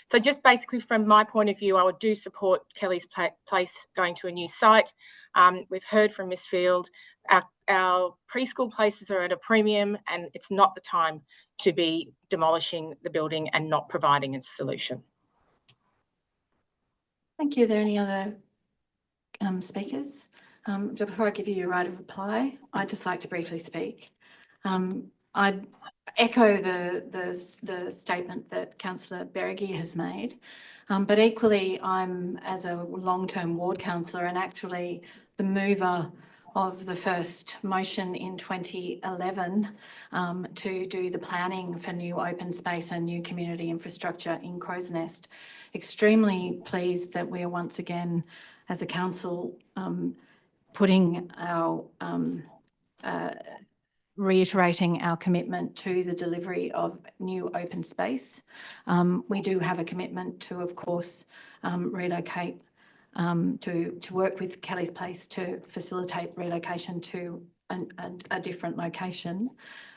So just basically from my point of view, I would do support Kelly's Place going to a new site. We've heard from Ms Field, our preschool places are at a premium, and it's not the time to be demolishing the building and not providing a solution. Thank you. Are there any other speakers? Before I give you your right of reply, I'd just like to briefly speak. I'd echo the statement that Councillor Berrigie has made, but equally I'm, as a long-term ward councillor and actually the mover of the first motion in 2011 to do the planning for new open space and new community infrastructure in Crow's Nest. Extremely pleased that we are once again, as a council, putting our reiterating our commitment to the delivery of new open space. We do have a commitment to, of course, relocate, to work with Kelly's Place to facilitate relocation to a different location.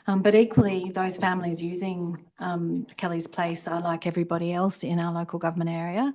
But equally, those families using Kelly's Place are, like everybody else in our local government area,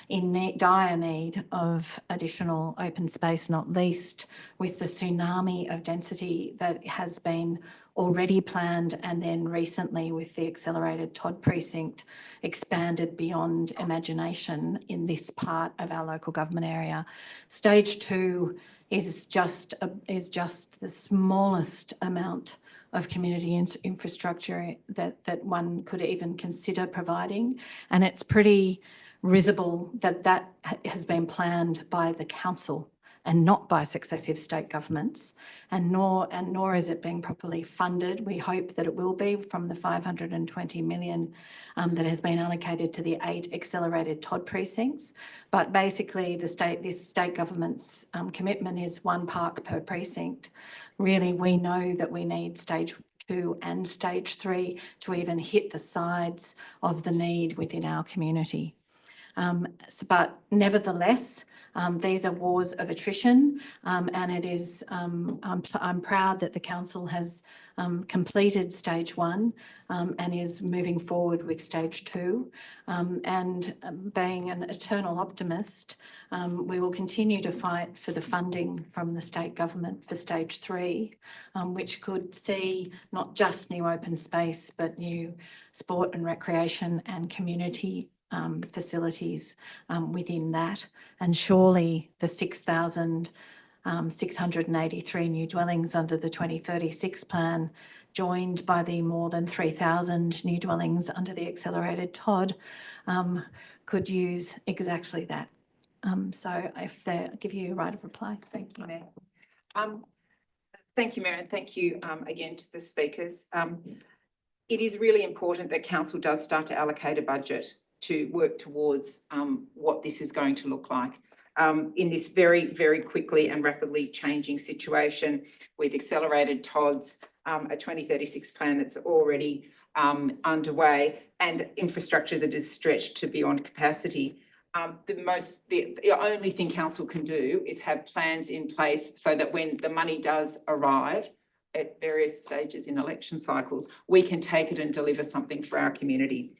in dire need of additional open space, not least with the tsunami of density that has been already planned and then recently with the accelerated Todd precinct expanded beyond imagination in this part of our local government area. Stage 2 is just the smallest amount of community infrastructure that one could even consider providing, and it's pretty risible that has been planned by the council and not by successive state governments, and nor is it being properly funded. We hope that it will be from the 520 million that has been allocated to the 8 accelerated Todd precincts. But basically, this state government's commitment is 1 park per precinct. Really, we know that we need stage 2 and stage 3 to even hit the sides of the need within our community. But nevertheless, these are wars of attrition, and it is. I'm proud that the council has completed stage 1 and is moving forward with stage 2. And being an eternal optimist, we will continue to fight for the funding from the state government for stage 3, which could see not just new open space, but new sport and recreation and community facilities within that. And surely the 6,683 new dwellings under the 2036 plan, joined by the more than 3,000 new dwellings under the accelerated Todd, could use exactly that. So if they give you a right of reply. Thank you, Mayor. Thank you, Mayor, and thank you again to the speakers. It is really important that council does start to allocate a budget to work towards what this is going to look like in this very, very quickly and rapidly changing situation with accelerated Todds, a 2036 plan that's already underway, and infrastructure that is stretched to beyond capacity. The only thing council can do is have plans in place so that when the money does arrive at various stages in election cycles, we can take it and deliver something for our community.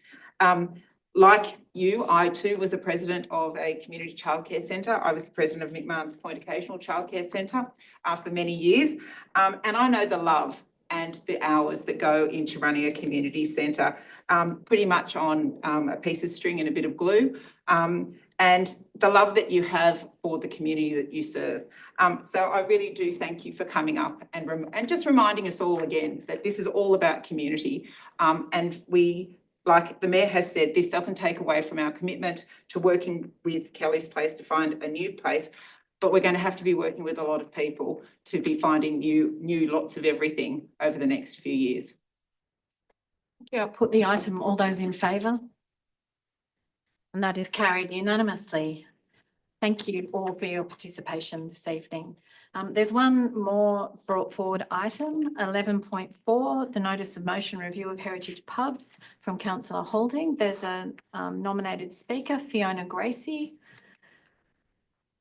Like you, I too was a president of a community childcare centre. I was the president of McMahon's Point Occasional Childcare Centre for many years. And I know the love and the hours that go into running a community centre, pretty much on a piece of string and a bit of glue. And the love that you have for the community that you serve. So I really do thank you for coming up and just reminding us all again that this is all about community. And we, like the Mayor has said, this doesn't take away from our commitment to working with Kelly's Place to find a new place, but we're going to have to be working with a lot of people to be finding new lots of everything over the next few years. Yeah, I'll put the item, all those in favour? And that is carried unanimously. Thank you all for your participation this evening. There's one more brought forward item, 11.4, the notice of motion review of heritage pubs from Councillor Holding. There's a nominated speaker, Fiona Gracie.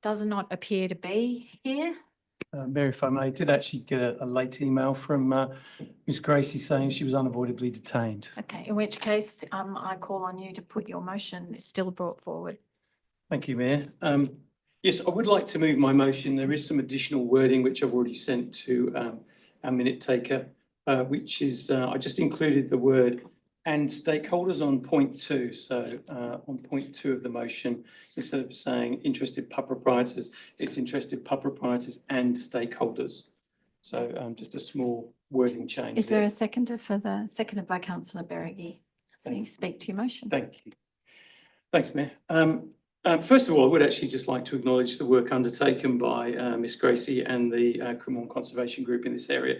Does not appear to be here. Mayor, if I may, did actually get a late email from Ms Gracie saying she was unavoidably detained. Okay, in which case I call on you to put your motion. It's still brought forward. Thank you, Mayor. Yes, I would like to move my motion. There is some additional wording which I've already sent to our minute taker, which is I just included the word and stakeholders on point 2. So on point 2 of the motion, instead of saying interested pub proprietors, it's interested pub proprietors and stakeholders. So just a small wording change. Is there a seconder for the, seconded by councillor Beregi? So you speak to your motion. Thank you. Thanks, Mayor. First of all, I would actually just like to acknowledge the work undertaken by Miss Gracie and the Cremorne Conservation Group in this area,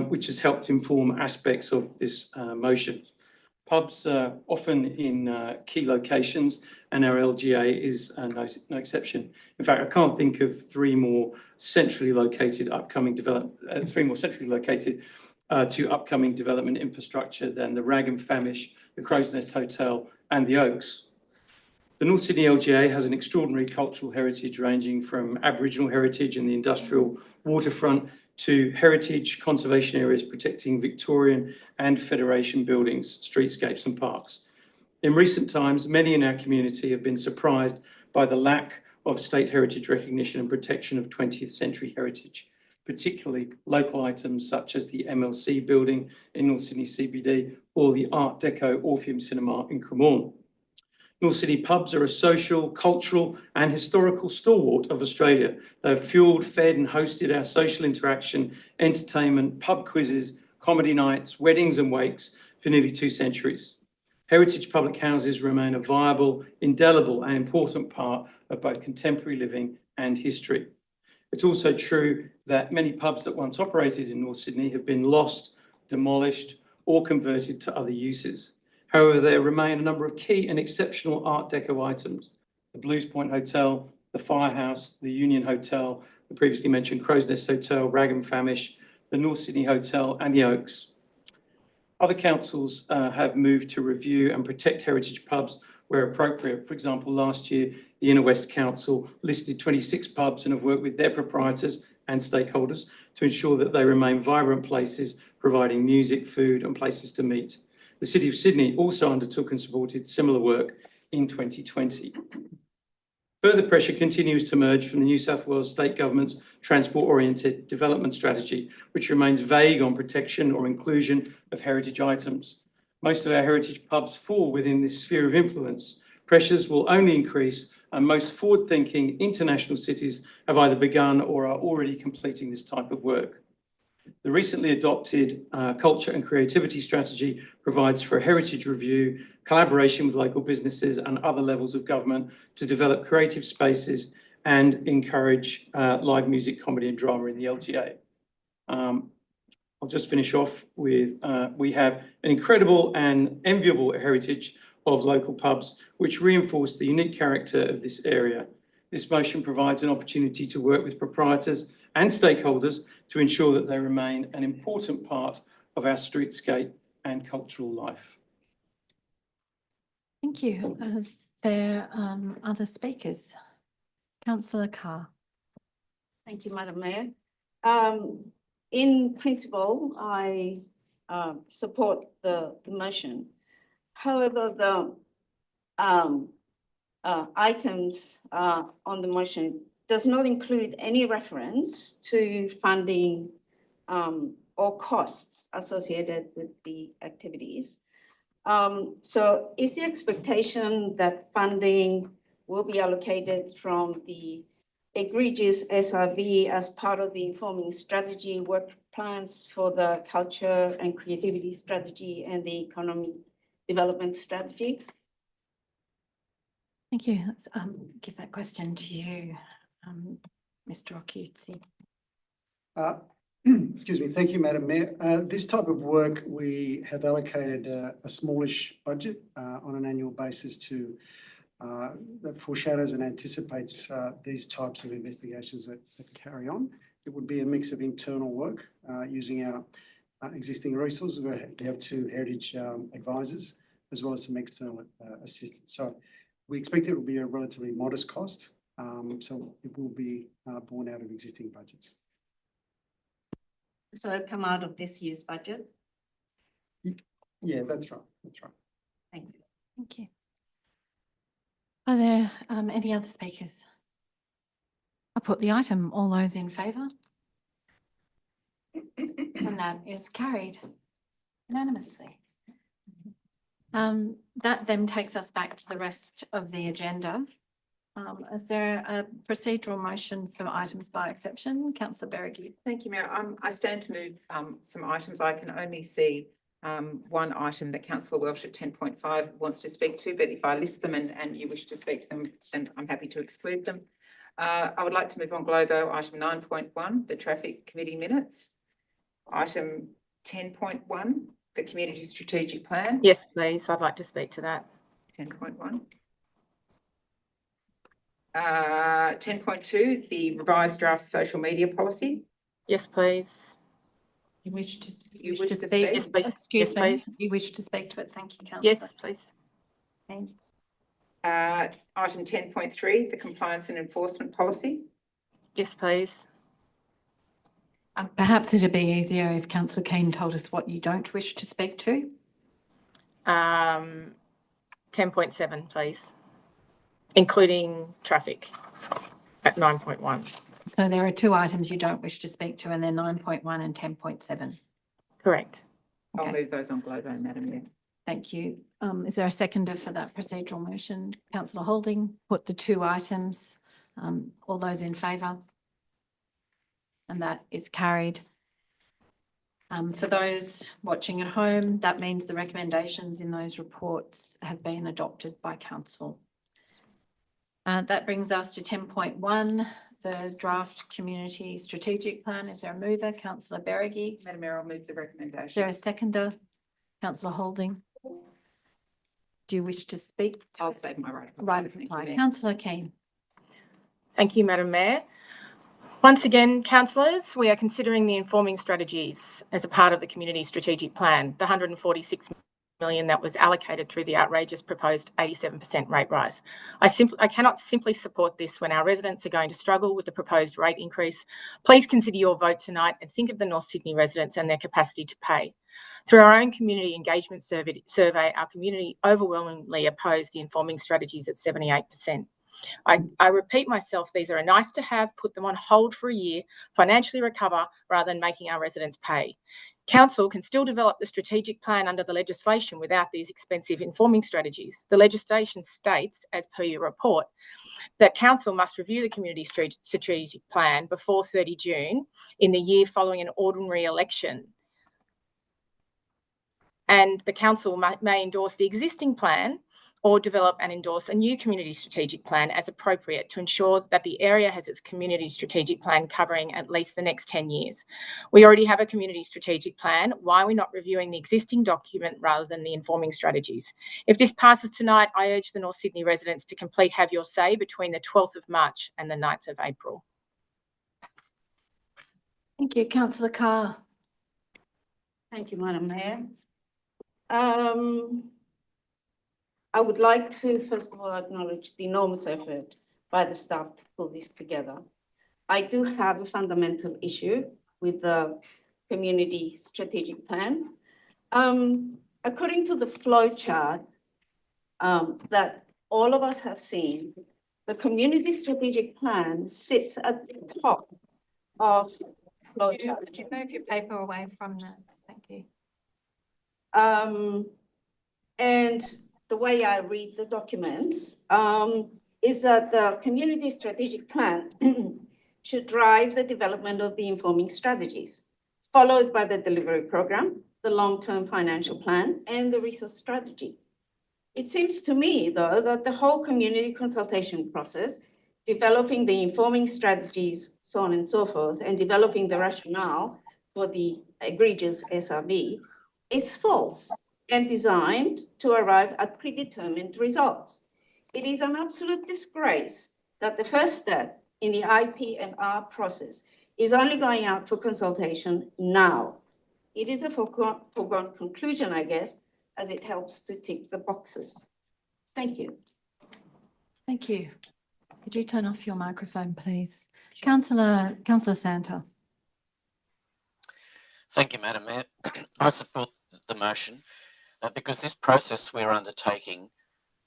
which has helped inform aspects of this motion. Pubs are often in key locations, and our LGA is no exception. In fact, I can't think of three more centrally located to upcoming development infrastructure than the Rag and Famish, the Crow's Nest Hotel, and the Oaks. The North Sydney LGA has an extraordinary cultural heritage ranging from Aboriginal heritage and the industrial waterfront to heritage conservation areas protecting Victorian and Federation buildings, streetscapes and parks. In recent times, many in our community have been surprised by the lack of state heritage recognition and protection of 20th century heritage, particularly local items such as the MLC building in North Sydney CBD or the Art Deco Orpheum Cinema in Cremorne. North Sydney pubs are a social, cultural and historical stalwart of Australia. They have fuelled, fed and hosted our social interaction, entertainment, pub quizzes, comedy nights, weddings and wakes for nearly 2 centuries. Heritage public houses remain a viable, indelible and important part of both contemporary living and history. It's also true that many pubs that once operated in North Sydney have been lost, demolished or converted to other uses. However, there remain a number of key and exceptional Art Deco items. The Blues Point Hotel, the Firehouse, the Union Hotel, the previously mentioned Crow's Nest Hotel, Rag and Famish, the North Sydney Hotel and the Oaks. Other councils have moved to review and protect heritage pubs where appropriate. For example, last year, the Inner West Council listed 26 pubs and have worked with their proprietors and stakeholders to ensure that they remain vibrant places, providing music, food and places to meet. The City of Sydney also undertook and supported similar work in 2020. Further pressure continues to emerge from the New South Wales State Government's transport-oriented development strategy, which remains vague on protection or inclusion of heritage items. Most of our heritage pubs fall within this sphere of influence. Pressures will only increase, and most forward-thinking international cities have either begun or are already completing this type of work. The recently adopted Culture and Creativity Strategy provides for a heritage review, collaboration with local businesses and other levels of government to develop creative spaces and encourage live music, comedy and drama in the LGA. I'll just finish off with, we have an incredible and enviable heritage of local pubs, which reinforce the unique character of this area. This motion provides an opportunity to work with proprietors and stakeholders to ensure that they remain an important part of our streetscape and cultural life. Thank you. Is there other speakers? Councillor Carr. Thank you, Madam Mayor. In principle, I support the motion. However, the items on the motion does not include any reference to funding or costs associated with the activities. So is the expectation that funding will be allocated from the egregious SRV as part of the informing strategy work plans for the culture and creativity strategy and the economic development strategy? Thank you. Let's give that question to you, Mr. Occhiuzzi. Excuse me. Thank you, Madam Mayor. This type of work, we have allocated a smallish budget on an annual basis to that foreshadows and anticipates these types of investigations that carry on. It would be a mix of internal work using our existing resources. We have 2 heritage advisors as well as some external assistance. So we expect it will be a relatively modest cost. So it will be borne out of existing budgets. So it'll come out of this year's budget? Yeah, that's right. That's right. Thank you. Thank you. Are there any other speakers? I put the item. All those in favour? And that is carried unanimously. That then takes us back to the rest of the agenda. Is there a procedural motion for items by exception? Councillor Berrigan. Thank you, Mayor. I stand to move some items. I can only see one item that Councillor Welsh at 10.5 wants to speak to, but if I list them and you wish to speak to them, then I'm happy to exclude them. I would like to move on Globo, item 9.1, the Traffic Committee minutes. Item 10.1, the Community Strategic Plan. Yes, please. I'd like to speak to that. 10.1. 10.2, the revised draft social media policy. Yes, please. You wish to speak? Yes, please. Excuse Yes, me. please. You wish to speak to it? Thank you, councillor. Yes, please. Okay. Item 10.3, the compliance and enforcement policy. Yes, please. Perhaps it'd be easier if councillor Keane told us what you don't wish to speak to. 10.7, please, including traffic at 9.1. So there are two items you don't wish to speak to, and they're 9.1 and 10.7. Correct. I'll Okay. move those on Globo, Madam Mayor. Thank you. Is there a seconder for that procedural motion? Councillor Holding, put the two items. All those in favour? And that is carried. For those watching at home, that means the recommendations in those reports have been adopted by council. That brings us to 10.1, the draft community strategic plan. Is there a mover? Councillor Berrigan. Madam Mayor, I'll move the recommendation. Is there a seconder? Councillor Holding. Do you wish to speak? I'll save my right. Right of reply. Councillor Keane. Thank you, Madam Mayor. Once again, councillors, we are considering the informing strategies as a part of the community strategic plan, the 146 million that was allocated through the outrageous proposed 87% rate rise. I cannot simply support this when our residents are going to struggle with the proposed rate increase. Please consider your vote tonight and think of the North Sydney residents and their capacity to pay. Through our own community engagement survey, our community overwhelmingly opposed the informing strategies at 78%. I repeat myself, these are a nice to have, put them on hold for a year, financially recover rather than making our residents pay. Council can still develop the strategic plan under the legislation without these expensive informing strategies. The legislation states, as per your report, that council must review the community strategic plan before 30 June in the year following an ordinary election. And the council may endorse the existing plan or develop and endorse a new community strategic plan as appropriate to ensure that the area has its community strategic plan covering at least the next 10 years. We already have a community strategic plan. Why are we not reviewing the existing document rather than the informing strategies? If this passes tonight, I urge the North Sydney residents to complete Have Your Say between the 12th of March and the 9th of April. Thank you. Councillor Carr. Thank you, Madam Mayor. I would like to, first of all, acknowledge the enormous effort by the staff to pull this together. I do have a fundamental issue with the community strategic plan. According to the flow chart that all of us have seen, the community strategic plan sits at the top of flow chart. Could you move your paper away from that? Thank you. And the way I read the documents is that the community strategic plan should drive the development of the informing strategies, followed by the delivery program, the long-term financial plan, and the resource strategy. It seems to me, though, that the whole community consultation process, developing the informing strategies, so on and so forth, and developing the rationale for the egregious SRV is false and designed to arrive at predetermined results. It is an absolute disgrace that the first step in the IP&R process is only going out for consultation now. It is a foregone conclusion, I guess, as it helps to tick the boxes. Thank you. Thank you. Could you turn off your microphone, please? Councillor Santa. Thank you, Madam Mayor. I support the motion because this process we're undertaking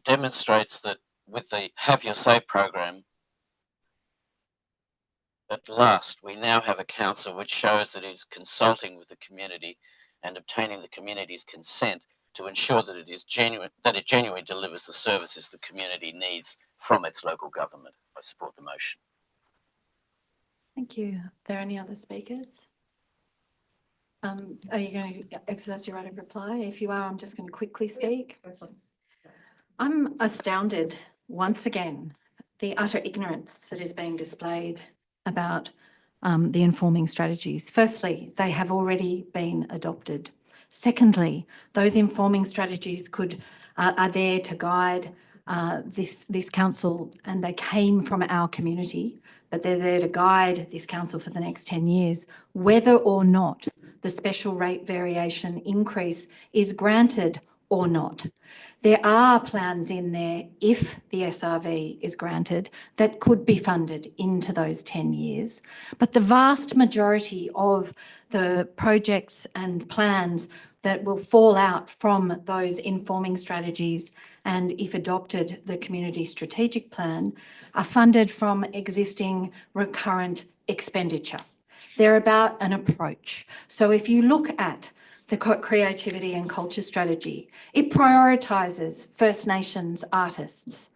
demonstrates that with the Have Your Say program, at last we now have a council which shows that it is consulting with the community and obtaining the community's consent to ensure that it genuinely delivers the services the community needs from its local government. I support the motion. Thank you. Are there any other speakers? Are you going to exercise your right of reply? If you are, I'm just going to quickly speak. I'm astounded once again, the utter ignorance that is being displayed about the informing strategies. Firstly, they have already been adopted. Secondly, those informing strategies are there to guide this council, and they came from our community, but they're there to guide this council for the next 10 years, whether or not the special rate variation increase is granted or not. There are plans in there, if the SRV is granted, that could be funded into those 10 years. But the vast majority of the projects and plans that will fall out from those informing strategies, and if adopted, the community strategic plan, are funded from existing recurrent expenditure. They're about an approach. So if you look at the creativity and culture strategy, it prioritises First Nations artists.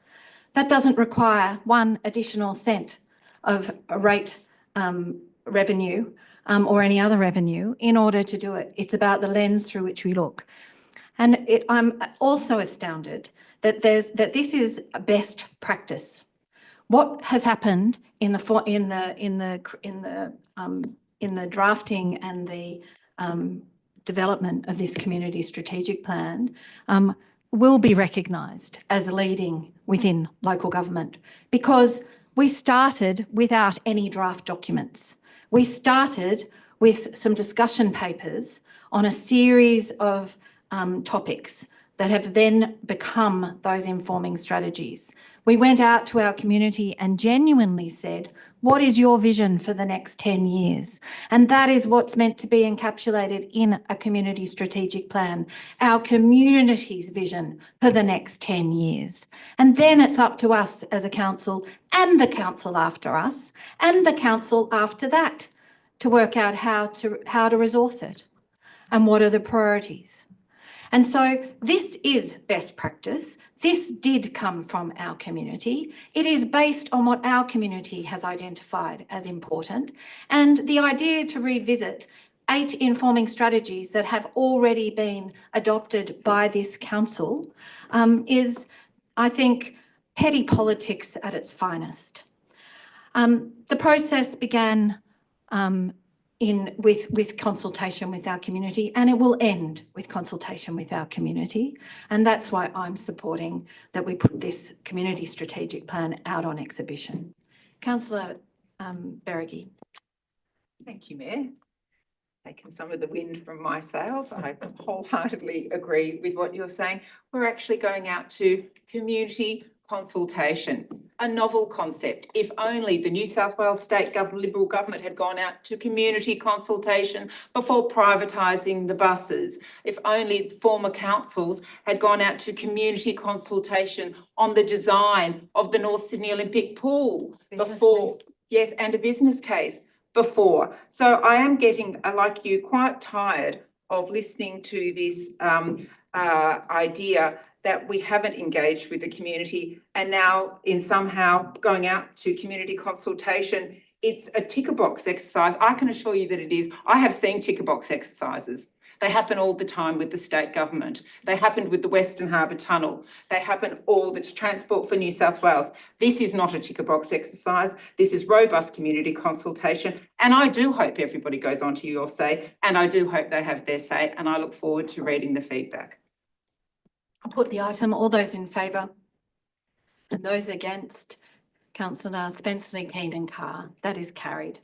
That doesn't require one additional cent of rate revenue or any other revenue in order to do it. It's about the lens through which we look. And I'm also astounded that this is best practice. What has happened in the drafting and the development of this community strategic plan will be recognised as leading within local government, because we started without any draft documents. We started with some discussion papers on a series of topics that have then become those informing strategies. We went out to our community and genuinely said, what is your vision for the next 10 years? And that is what's meant to be encapsulated in a community strategic plan, our community's vision for the next 10 years. And then it's up to us as a council, and the council after us, and the council after that, to work out how to resource it and what are the priorities. And so this is best practice. This did come from our community. It is based on what our community has identified as important. And the idea to revisit 8 informing strategies that have already been adopted by this council is, I think, petty politics at its finest. The process began with consultation with our community, and it will end with consultation with our community. And that's why I'm supporting that we put this community strategic plan out on exhibition. Councillor Beregi. Thank you, Mayor. Taken some of the wind from my sails. I wholeheartedly agree with what you're saying. We're actually going out to community consultation, a novel concept. If only the New South Wales State Government, Liberal Government had gone out to community consultation before privatising the buses. If only former councils had gone out to community consultation on the design of the North Sydney Olympic Pool before. Yes, and a business case before. So I am getting, like you, quite tired of listening to this idea that we haven't engaged with the community, and now in somehow going out to community consultation, it's a ticker box exercise. I can assure you that it is. I have seen ticker box exercises. They happen all the time with the state government. They happened with the Western Harbour Tunnel. They happen all the Transport for New South Wales. This is not a ticker box exercise. This is robust community consultation. And I do hope everybody goes on to your say, and I do hope they have their say, and I look forward to reading the feedback. I'll put the item. All those in favour and those against, Councillor Spenceley, Keane and Carr. That is carried.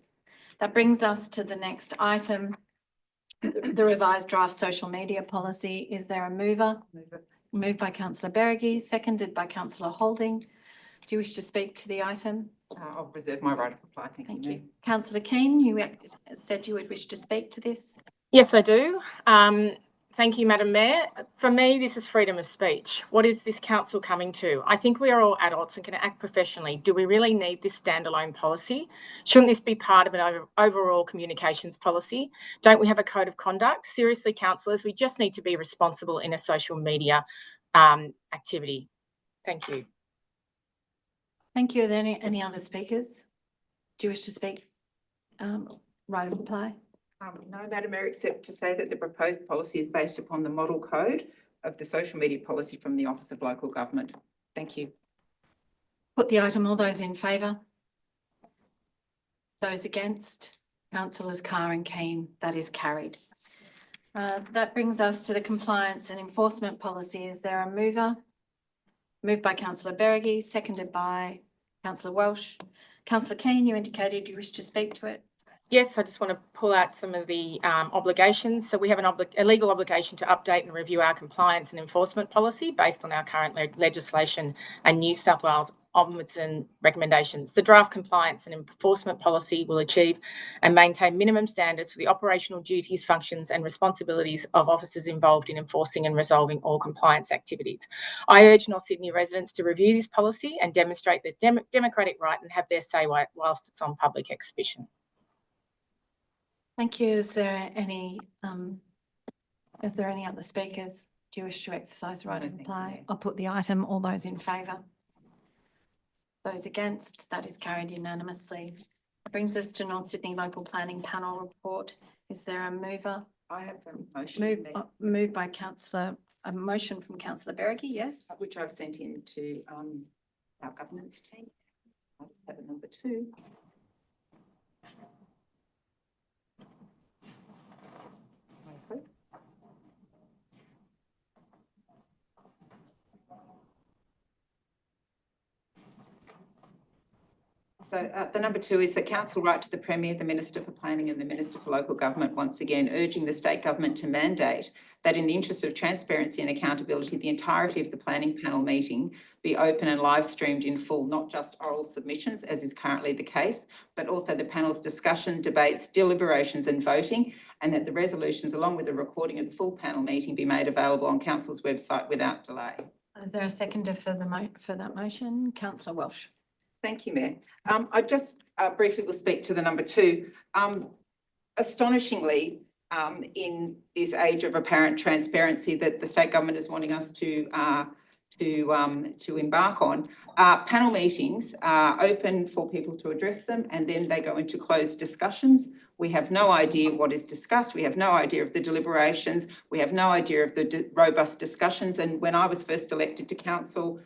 That brings us to the next item, the revised draft social media policy. Is there a mover? Moved by Councillor Beregi, seconded by Councillor Holding. Do you wish to speak to the item? I'll reserve my right of reply. Thank you. Councillor Keane, you said you would wish to speak to this. Yes, I do. Thank you, Madam Mayor. For me, this is freedom of speech. What is this council coming to? I think we are all adults and can act professionally. Do we really need this standalone policy? Shouldn't this be part of an overall communications policy? Don't we have a code of conduct? Seriously, councillors, we just need to be responsible in a social media activity. Thank you. Thank you. Are there any other speakers? Do you wish to speak? Right of reply? No, Madam Mayor, except to say that the proposed policy is based upon the model code of the social media policy from the Office of Local Government. Thank you. Put the item. All those in favour? Those against? Councillors Carr and Keane. That is carried. That brings us to the compliance and enforcement policy. Is there a mover? Moved by Councillor Beregi, seconded by Councillor Welsh. Councillor Keane, you indicated you wish to speak to it. Yes, I just want to pull out some of the obligations. So we have a legal obligation to update and review our compliance and enforcement policy based on our current legislation and New South Wales Ombudsman recommendations. The draft compliance and enforcement policy will achieve and maintain minimum standards for the operational duties, functions and responsibilities of officers involved in enforcing and resolving all compliance activities. I urge North Sydney residents to review this policy and demonstrate their democratic right and have their say whilst it's on public exhibition. Thank you. Is there any other speakers? Do you wish to exercise right of reply? I'll put the item. All those in favour? Those against? That is carried unanimously. Brings us to North Sydney Local Planning Panel report. Is there a mover? I have a motion. Moved by a motion from Councillor Beregi, yes. Which I've sent in to our governance team. I'll just have a number 2. So the number 2 is that Council write to the Premier, the Minister for Planning and the Minister for Local Government once again, urging the state government to mandate that in the interest of transparency and accountability, the entirety of the planning panel meeting be open and live streamed in full, not just oral submissions, as is currently the case, but also the panel's discussion, debates, deliberations and voting, and that the resolutions along with the recording of the full panel meeting be made available on Council's website without delay. Is there a seconder for that motion? Councillor Welsh. Thank you, Mayor. I just briefly will speak to the number 2. Astonishingly, in this age of apparent transparency that the state government is wanting us to embark on, panel meetings are open for people to address them and then they go into closed discussions. We have no idea what is discussed. We have no idea of the deliberations. We have no idea of the robust discussions. And when I was first elected to council,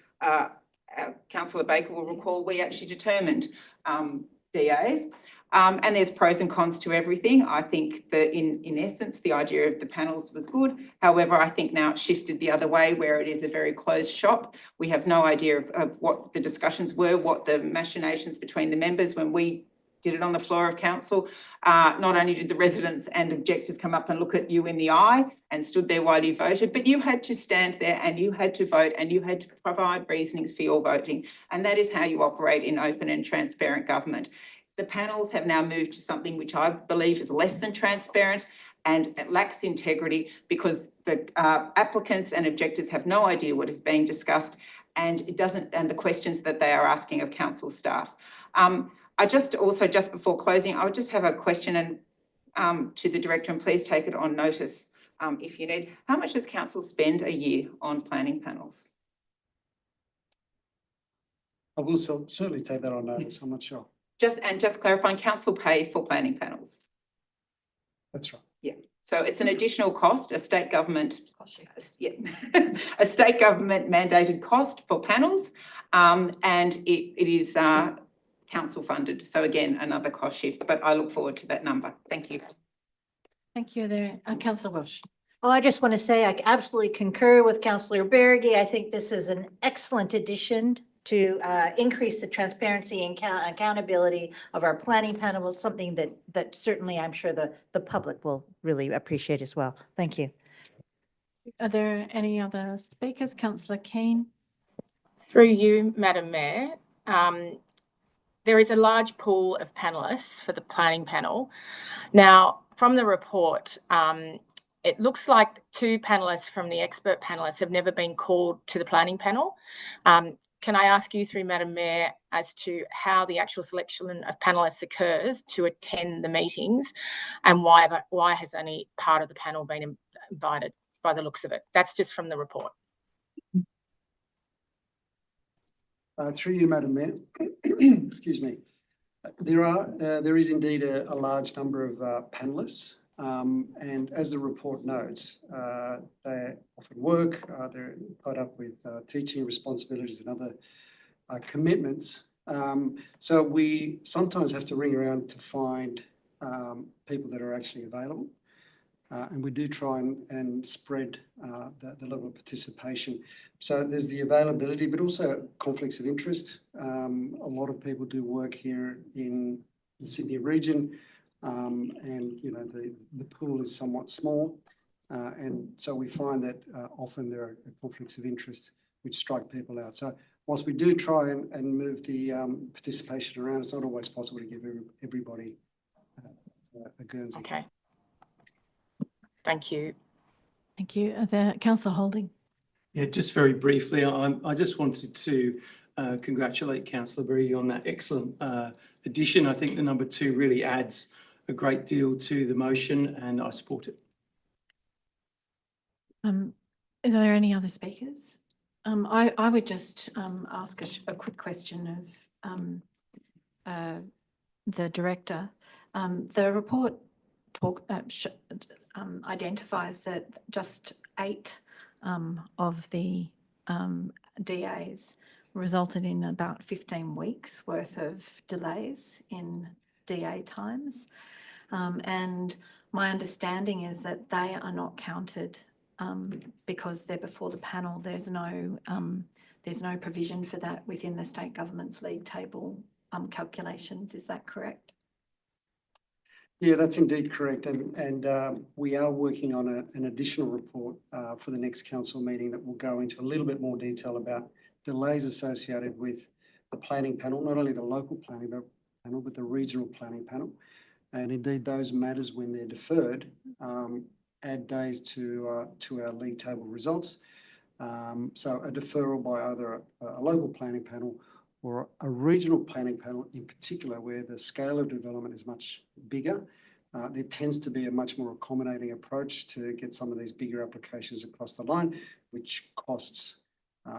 Councillor Baker will recall, we actually determined DAs. And there's pros and cons to everything. I think that in essence, the idea of the panels was good. However, I think now it's shifted the other way where it is a very closed shop. We have no idea of what the discussions were, what the machinations between the members when we did it on the floor of council. Not only did the residents and objectors come up and look at you in the eye and stood there while you voted, but you had to stand there and you had to vote and you had to provide reasonings for your voting. And that is how you operate in open and transparent government. The panels have now moved to something which I believe is less than transparent and it lacks integrity because the applicants and objectors have no idea what is being discussed and the questions that they are asking of council staff. I just before closing, I would just have a question to the director, and please take it on notice if you need. How much does council spend a year on planning panels? I will certainly take that on notice. I'm not sure. Just clarifying, council pay for planning panels. That's right. Yeah. So it's an additional cost, a state government, a state government mandated cost for panels, and it is council funded. So again, another cost shift, but I look forward to that number. Thank you. Thank you. There, Councillor Welsh. Oh, I just want to say I absolutely concur with Councillor Beregi. I think this is an excellent addition to increase the transparency and accountability of our planning panel, something that certainly I'm sure the public will really appreciate as well. Thank you. Are there any other speakers? Councillor Keane. Through you, Madam Mayor, there is a large pool of panellists for the planning panel. Now, from the report, it looks like 2 panelists from the expert panelists have never been called to the planning panel. Can I ask you through Madam Mayor as to how the actual selection of panelists occurs to attend the meetings, and why has only part of the panel been invited by the looks of it? That's just from the report. Through you, Madam Mayor. Excuse me. There is indeed a large number of panelists, and as the report notes, they often work, they're caught up with teaching responsibilities and other commitments. So we sometimes have to ring around to find people that are actually available. And we do try and spread the level of participation. So there's the availability, but also conflicts of interest. A lot of people do work here in the Sydney region, and you know the pool is somewhat small, and so we find that often there are conflicts of interest which strike people out. So whilst we do try and move the participation around, it's not always possible to give everybody a Guernsey. Okay. Thank you. Thank you. Councillor Holding. Yeah, just very briefly, I just wanted to congratulate Councillor Berry on that excellent addition. I think the number 2 really adds a great deal to the motion, and I support it. Is there any other speakers? I would just ask a quick question of the director. The report identifies that just 8 of the DAs resulted in about 15 weeks worth of delays in DA times. And my understanding is that they are not counted because they're before the panel. There's no provision for that within the state government's league table calculations. Is that correct? Yeah, that's indeed correct. And we are working on an additional report for the next council meeting that will go into a little bit more detail about delays associated with the planning panel, not only the local planning panel, but the regional planning panel. And indeed, those matters, when they're deferred, add days to our league table results. So a deferral by either a local planning panel or a regional planning panel in particular, where the scale of development is much bigger, there tends to be a much more accommodating approach to get some of these bigger applications across the line, which costs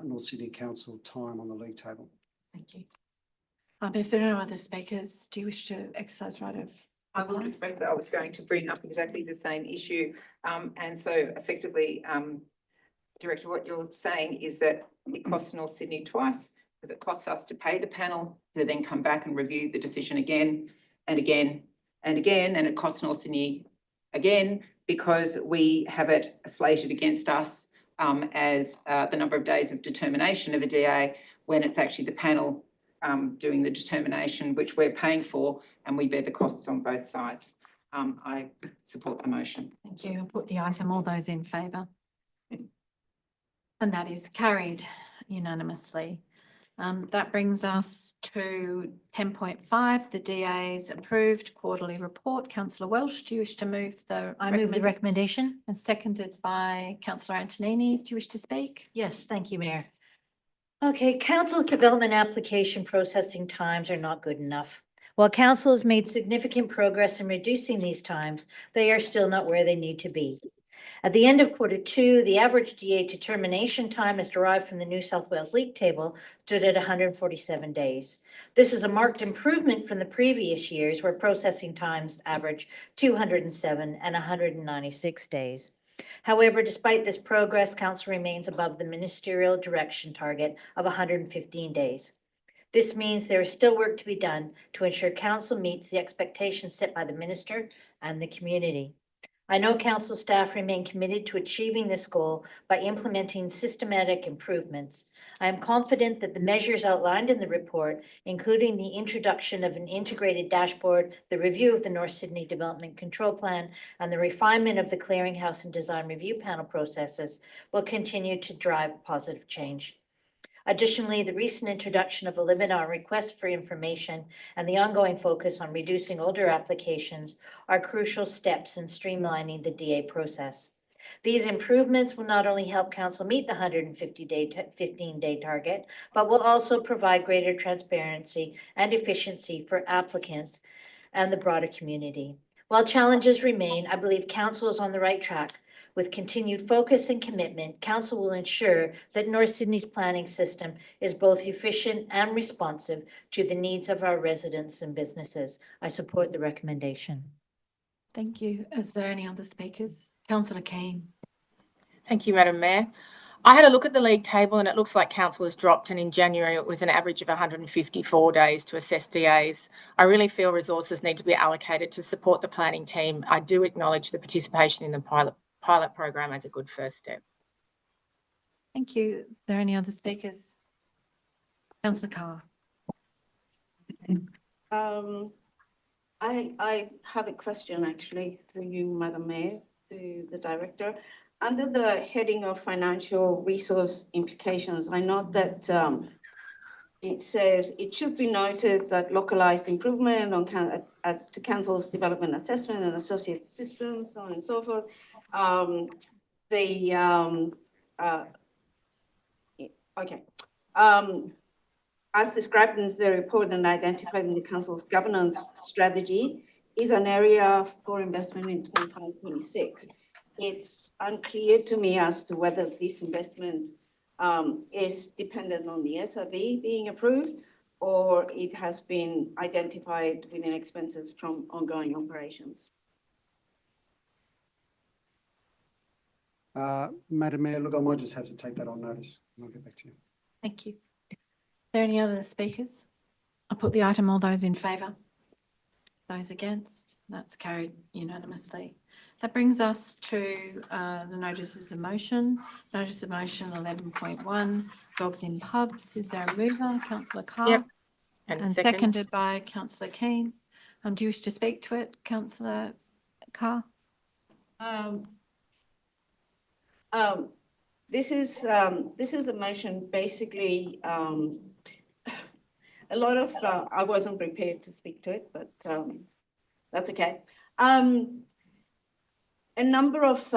North Sydney Council time on the league table. Thank you. If there are no other speakers, do you wish to exercise right of? I will just briefly, I was going to bring up exactly the same issue. And so effectively, Director, what you're saying is that it costs North Sydney twice, because it costs us to pay the panel to then come back and review the decision again and again and again, and it costs North Sydney again because we have it slated against us as the number of days of determination of a DA, when it's actually the panel doing the determination, which we're paying for, and we bear the costs on both sides. I support the motion. Thank you. I'll put the item. All those in favour? And that is carried unanimously. That brings us to 10.5, the DA's approved quarterly report. Councillor Welsh, do you wish to move the I move the recommendation. And seconded by Councillor Antonini. Do you wish to speak? Yes, thank you, Mayor. Okay, council development application processing times are not good enough. While council has made significant progress in reducing these times, they are still not where they need to be. At the end of Q2, the average DA determination time as derived from the New South Wales League Table stood at 147 days. This is a marked improvement from the previous years, where processing times average 207 and 196 days. However, despite this progress, council remains above the ministerial direction target of 115 days. This means there is still work to be done to ensure council meets the expectations set by the minister and the community. I know council staff remain committed to achieving this goal by implementing systematic improvements. I am confident that the measures outlined in the report, including the introduction of an integrated dashboard, the review of the North Sydney Development Control Plan, and the refinement of the clearinghouse and design review panel processes, will continue to drive positive change. Additionally, the recent introduction of a limit on requests for information and the ongoing focus on reducing older applications are crucial steps in streamlining the DA process. These improvements will not only help council meet the 15-day target, but will also provide greater transparency and efficiency for applicants and the broader community. While challenges remain, I believe council is on the right track. With continued focus and commitment, council will ensure that North Sydney's planning system is both efficient and responsive to the needs of our residents and businesses. I support the recommendation. Thank you. Is there any other speakers? Councillor Keane. Thank you, Madam Mayor. I had a look at the league table and it looks like council has dropped, and in January it was an average of 154 days to assess DAs. I really feel resources need to be allocated to support the planning team. I do acknowledge the participation in the pilot program as a good first step. Thank you. Are there any other speakers? Councillor Carr. I have a question actually for you, Madam Mayor, to the director. Under the heading of financial resource implications, I note that it says it should be noted that localized improvement on to council's development assessment and associated systems, so on and so forth. As described in the report and identified in the council's governance strategy, is an area for investment in 2025-26. It's unclear to me as to whether this investment is dependent on the SRV being approved, or it has been identified within expenses from ongoing operations. Madam Mayor, look, I might just have to take that on notice and I'll get back to you. Thank you. Are there any other speakers? I'll put the item. All those in favour? Those against? That's carried unanimously. That brings us to the notices of motion. Notice of motion 11.1, dogs in pubs. Is there a mover? Councillor Carr. Yep. And seconded by Councillor Keane. Do you wish to speak to it, Councillor Carr? This is a motion basically. A lot of I wasn't prepared to speak to it, but that's okay. A number of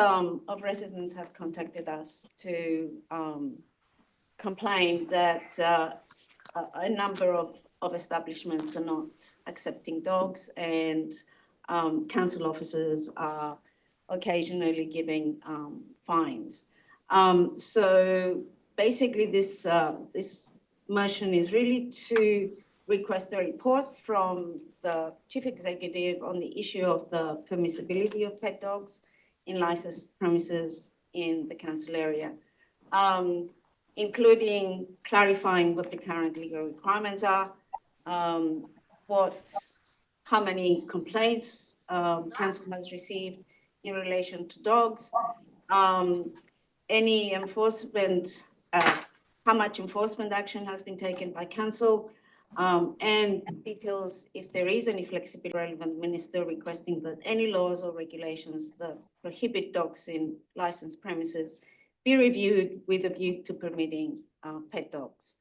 residents have contacted us to complain that a number of establishments are not accepting dogs, and council officers are occasionally giving fines. So basically this motion is really to request a report from the Chief Executive on the issue of the permissibility of pet dogs in licensed premises in the council area, including clarifying what the current legal requirements are, how many complaints council has received in relation to dogs, any enforcement, how much enforcement action has been taken by council, and details if there is any flexibility, relevant minister requesting that any laws or regulations that prohibit dogs in licensed premises be reviewed with a view to permitting pet dogs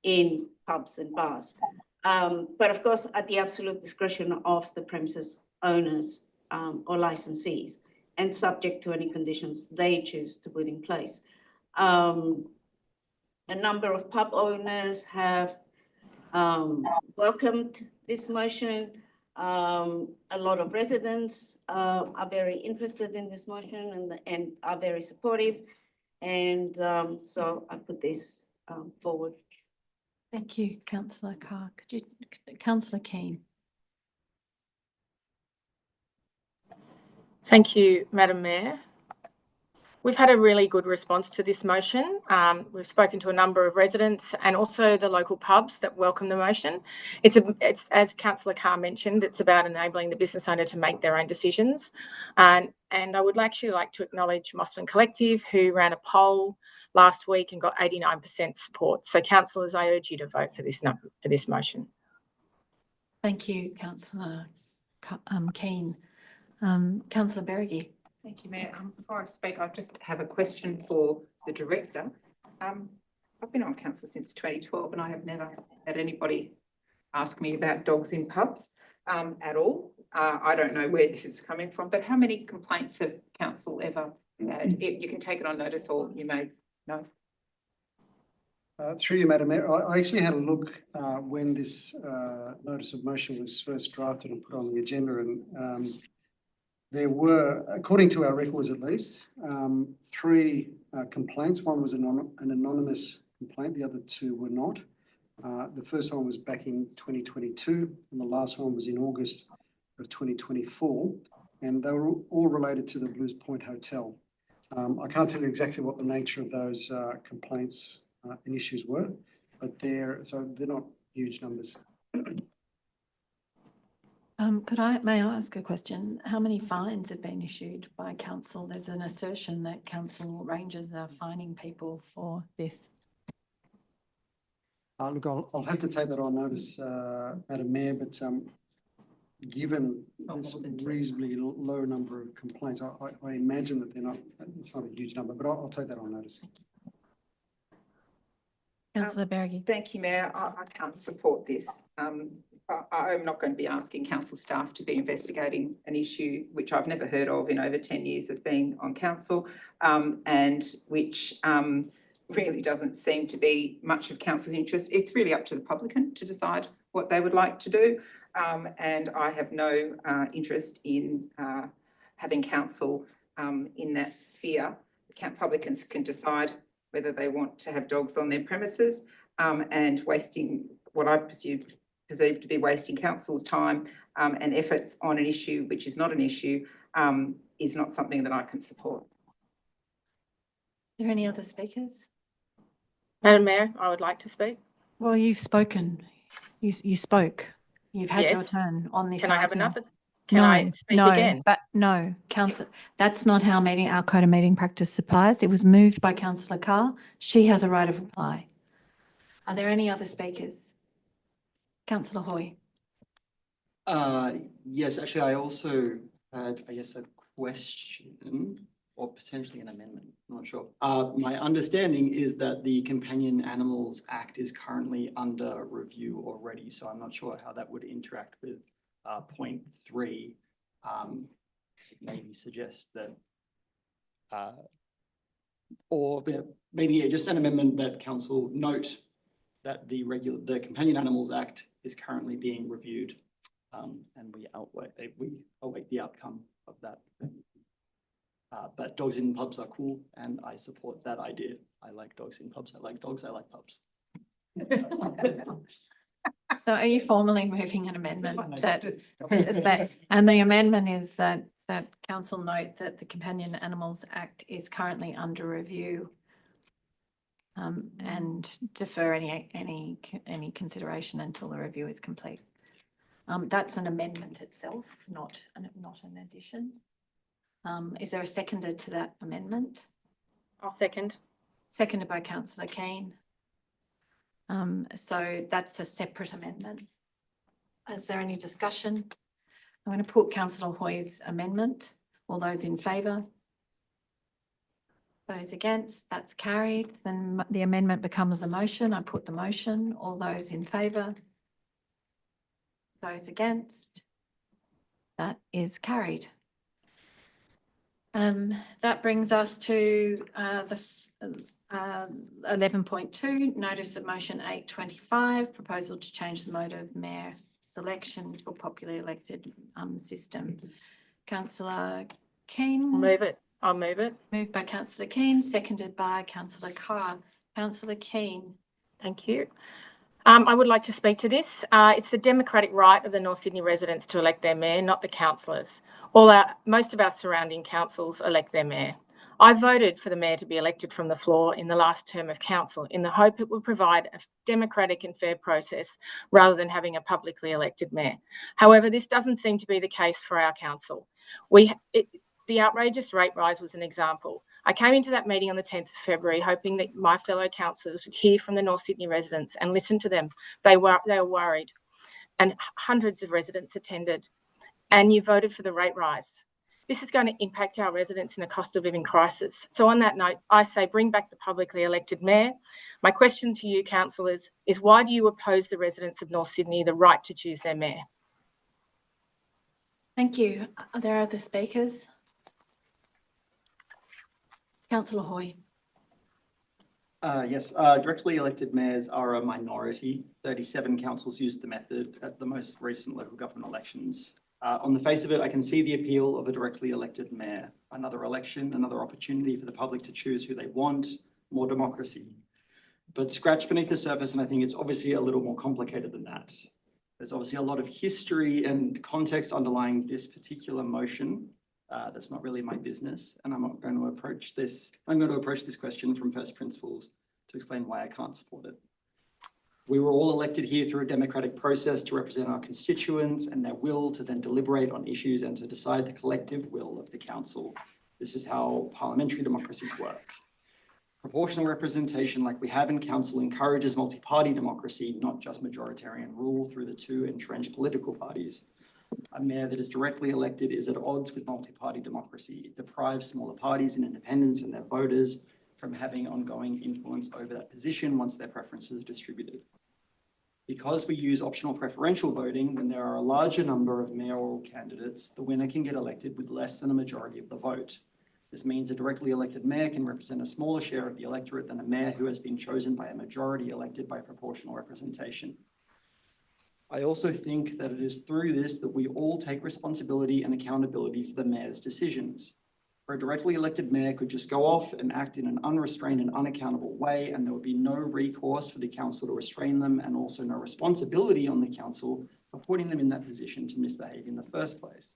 in pubs and bars. But of course, at the absolute discretion of the premises owners or licensees, and subject to any conditions they choose to put in place. A number of pub owners have welcomed this motion. A lot of residents are very interested in this motion and are very supportive. And so I put this forward. Thank you, Councillor Carr. Could you, Councillor Keane? Thank you, Madam Mayor. We've had a really good response to this motion. We've spoken to a number of residents and also the local pubs that welcome the motion. It's as Councillor Carr mentioned, it's about enabling the business owner to make their own decisions. And I would actually like to acknowledge Mossman Collective, who ran a poll last week and got 89% support. So councillors, I urge you to vote for this motion. Thank you, Councillor Keane. Councillor Berrigan. Thank you, Mayor. Before I speak, I just have a question for the director. I've been on council since 2012 and I have never had anybody ask me about dogs in pubs at all. I don't know where this is coming from, but how many complaints have council ever had? You can take it on notice, or you may know. Through you, Madam Mayor, I actually had a look when this notice of motion was first drafted and put on the agenda, and there were, according to our records at least, 3 complaints. One was an anonymous complaint, the other 2 were not. The first one was back in 2022, and the last one was in August of 2024, and they were all related to the Blues Point Hotel. I can't tell you exactly what the nature of those complaints and issues were, but they're not huge numbers. May I ask a question? How many fines have been issued by council? There's an assertion that council rangers are fining people for this. Look, I'll have to take that on notice, Madam Mayor, but given this reasonably low number of complaints, I imagine that it's not a huge number, but I'll take that on notice. Councillor Berrigan. Thank you, Mayor. I can't support this. I'm not going to be asking council staff to be investigating an issue which I've never heard of in over 10 years of being on council, and which really doesn't seem to be much of council's interest. It's really up to the publican to decide what they would like to do, and I have no interest in having council in that sphere. Publicans can decide whether they want to have dogs on their premises, and wasting what I perceive to be wasting council's time and efforts on an issue which is not an issue is not something that I can support. Are there any other speakers? Madam Mayor, I would like to speak. Well, you've spoken. You spoke. You've had your Yes. turn on this Can I have item. another? Can I speak again? But no, council, that's not how our code of meeting practice applies. It was moved by councillor Carr. She has a right of reply. Are there any other speakers? Councillor Hoy. Yes, actually, I also had, I guess, a question or potentially an amendment. I'm not sure. My understanding is that the Companion Animals Act is currently under review already, so I'm not sure how that would interact with point 3. Maybe suggest that, or maybe just an amendment that council note that the Companion Animals Act is currently being reviewed, and we await the outcome of that. But dogs in pubs are cool, and I support that idea. I like dogs in pubs. I like dogs. I like pubs. So are you formally moving an amendment and the amendment is that council note that the Companion Animals Act is currently under review, and defer any consideration until the review is complete. That's an amendment itself, not an addition. Is there a seconder to that amendment? I'll second. Seconded by councillor Keane. So that's a separate amendment. Is there any discussion? I'm going to put councillor Hoy's amendment. All those in favour? Those against? That's carried. Then the amendment becomes a motion. I put the motion. All those in favour? Those against? That is carried. That brings us to the 11.2, notice of motion 825, proposal to change the mode of mayor selection for popularly elected system. Councillor Keane. Move it. I'll move it. Moved by councillor Keane, seconded by councillor Carr. Councillor Keane. Thank you. I would like to speak to this. It's the democratic right of the North Sydney residents to elect their mayor, not the councillors. Most of our surrounding councils elect their mayor. I voted for the mayor to be elected from the floor in the last term of council in the hope it would provide a democratic and fair process rather than having a publicly elected mayor. However, this doesn't seem to be the case for our council. The outrageous rate rise was an example. I came into that meeting on the 10th of February hoping that my fellow councillors would hear from the North Sydney residents and listen to them. They were worried, and hundreds of residents attended, and you voted for the rate rise. This is going to impact our residents in a cost of living crisis. So on that note, I say bring back the publicly elected mayor. My question to you, councillors, is why do you oppose the residents of North Sydney the right to choose their mayor? Thank you. Are there other speakers? Councillor Hoy. Yes, directly elected mayors are a minority. 37 councils used the method at the most recent local government elections. On the face of it, I can see the appeal of a directly elected mayor. Another election, another opportunity for the public to choose who they want, more democracy. But scratch beneath the surface, and I think it's obviously a little more complicated than that. There's obviously a lot of history and context underlying this particular motion. That's not really my business, and I'm going to approach this question from first principles to explain why I can't support it. We were all elected here through a democratic process to represent our constituents and their will to then deliberate on issues and to decide the collective will of the council. This is how parliamentary democracies work. Proportional representation like we have in council encourages multi-party democracy, not just majoritarian rule through the two entrenched political parties. A mayor that is directly elected is at odds with multi-party democracy. It deprives smaller parties and independents and their voters from having ongoing influence over that position once their preferences are distributed. Because we use optional preferential voting, when there are a larger number of mayoral candidates, the winner can get elected with less than a majority of the vote. This means a directly elected mayor can represent a smaller share of the electorate than a mayor who has been chosen by a majority elected by proportional representation. I also think that it is through this that we all take responsibility and accountability for the mayor's decisions. For a directly elected mayor could just go off and act in an unrestrained and unaccountable way, and there would be no recourse for the council to restrain them, and also no responsibility on the council for putting them in that position to misbehave in the first place.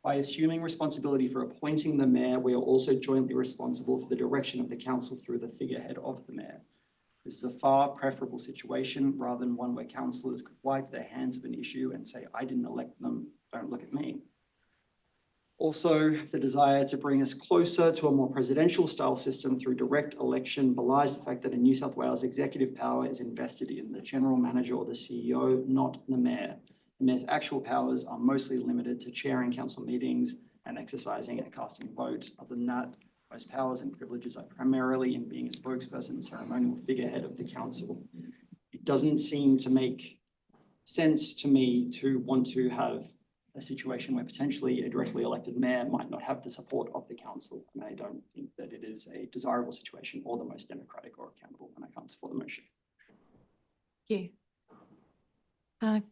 By assuming responsibility for appointing the mayor, we are also jointly responsible for the direction of the council through the figurehead of the mayor. This is a far preferable situation rather than one where councillors could wipe their hands of an issue and say, I didn't elect them, don't look at me. Also, the desire to bring us closer to a more presidential style system through direct election belies the fact that in New South Wales, executive power is invested in the general manager or the CEO, not the mayor. The mayor's actual powers are mostly limited to chairing council meetings and exercising and casting votes. Other than that, most powers and privileges are primarily in being a spokesperson and ceremonial figurehead of the council. It doesn't seem to make sense to me to want to have a situation where potentially a directly elected mayor might not have the support of the council. And I don't think that it is a desirable situation or the most democratic or accountable, and I can't support the motion. Thank you.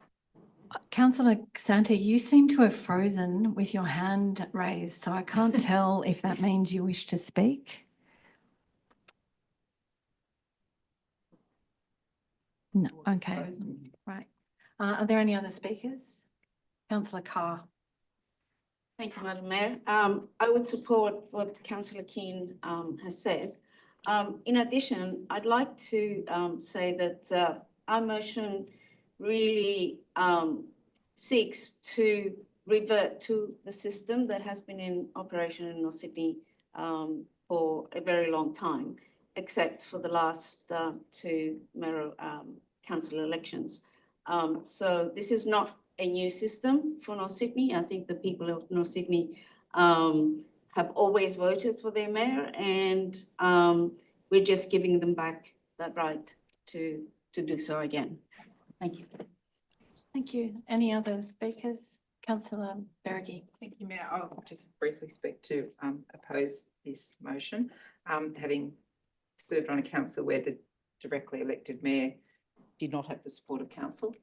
Councillor Santa, you seem to have frozen with your hand raised, so I can't tell if that means you wish to speak. No, okay, right. Are there any other speakers? Councillor Carr. Thank you, Madam Mayor. I would support what Councillor Keane has said. In addition, I'd like to say that our motion really seeks to revert to the system that has been in operation in North Sydney for a very long time, except for the last two mayoral council elections. So this is not a new system for North Sydney. I think the people of North Sydney have always voted for their mayor, and we're just giving them back that right to do so again. Thank you. Thank you. Any other speakers? Councillor Berge. Thank you, Mayor. I'll just briefly speak to oppose this motion. Having served on a council where the directly elected mayor did not have the support of council,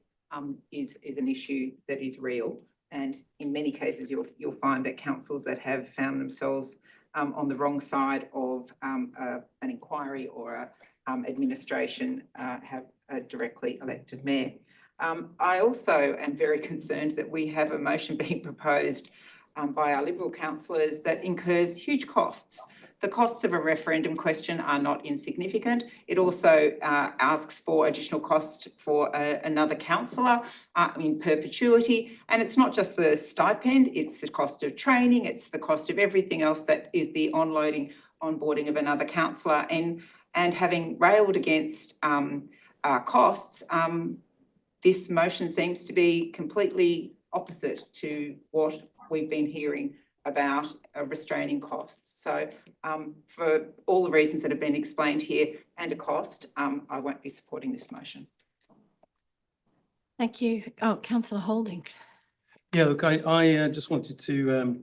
is an issue that is real. And in many cases, you'll find that councils that have found themselves on the wrong side of an inquiry or administration have a directly elected mayor. I also am very concerned that we have a motion being proposed by our Liberal councillors that incurs huge costs. The costs of a referendum question are not insignificant. It also asks for additional cost for another councillor in perpetuity. And it's not just the stipend, it's the cost of training, it's the cost of everything else that is the onboarding of another councillor. And having railed against costs, this motion seems to be completely opposite to what we've been hearing about restraining costs. So for all the reasons that have been explained here and a cost, I won't be supporting this motion. Thank you. Oh, Councillor Holding. Yeah, look, I just wanted to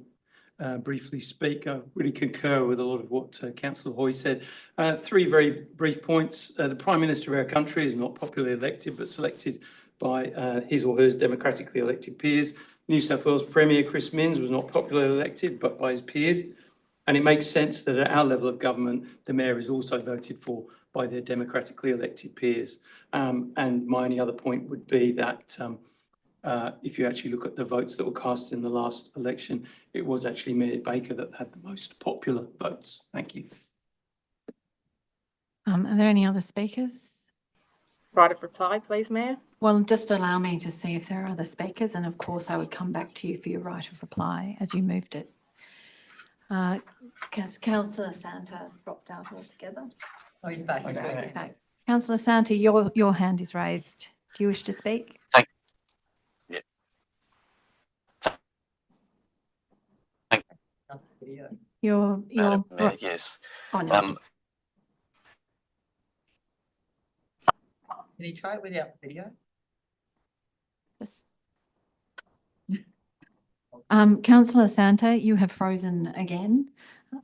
briefly speak. I really concur with a lot of what Councillor Hoy said. Three very brief points. The Prime Minister of our country is not popularly elected, but selected by his or her democratically elected peers. New South Wales Premier Chris Minns was not popularly elected, but by his peers. And it makes sense that at our level of government, the Mayor is also voted for by their democratically elected peers. And my only other point would be that if you actually look at the votes that were cast in the last election, it was actually Mayor Baker that had the most popular votes. Thank you. Are there any other speakers? Right of reply, please, Mayor. Well, just allow me to see if there are other speakers, and of course I would come back to you for your right of reply as you moved it. Because Councillor Santa dropped out altogether. Oh, he's back. He's back. Councillor Santa, your hand is raised. Do you wish to speak? Your Madam Mayor, yes. oh, no. Um, Can you try it without the video? Just- Councillor Santa, you have frozen again.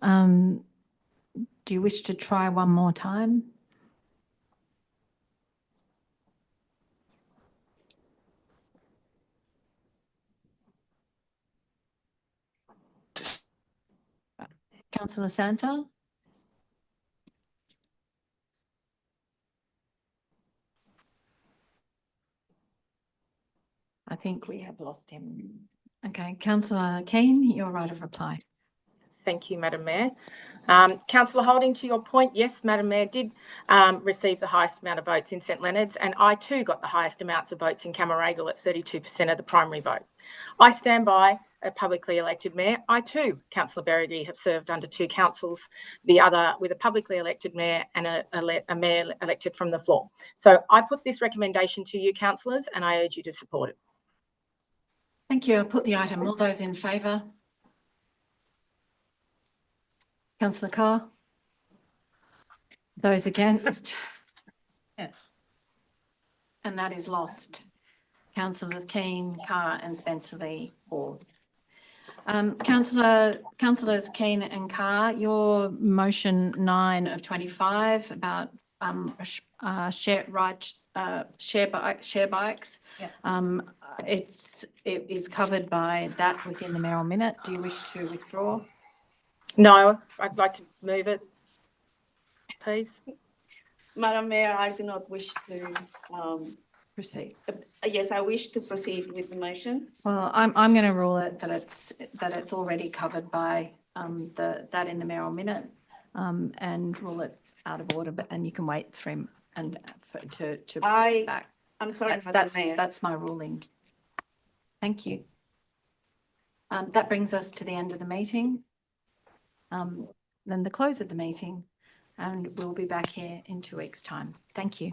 Do you wish to try one more time? Councillor Santa? I think we have lost him. Okay, Councillor Keane, your right of reply. Thank you, Madam Mayor. Councillor Holding, to your point, yes, Madam Mayor did receive the highest amount of votes in St Leonard's, and I too got the highest amounts of votes in Camaragal at 32% of the primary vote. I stand by a publicly elected mayor. I too, Councillor Berrigy, have served under two councils, the other with a publicly elected mayor and a mayor elected from the floor. So I put this recommendation to you, councillors, and I urge you to support it. Thank you. I'll put the item. All those in favour? Councillor Carr? Those against? Yes. And that is lost. Councillors Keane, Carr and Spencer-Lee for. Councillors Keane and Carr, your motion 9 of 25 about share bikes. Yeah. It is covered by that within the mayoral minute. Do you wish to withdraw? No, I'd like to move it, please. Madam Mayor, I do not wish to, Proceed. yes, I wish to proceed with the motion. Well, I'm going to rule it that it's already covered by that in the mayoral minute, and rule it out of order. And you can wait for him and to back. I'm sorry, Madam Mayor. That's my ruling. Thank you. That brings us to the end of the meeting. Then the close of the meeting, and we'll be back here in 2 weeks' time. Thank you.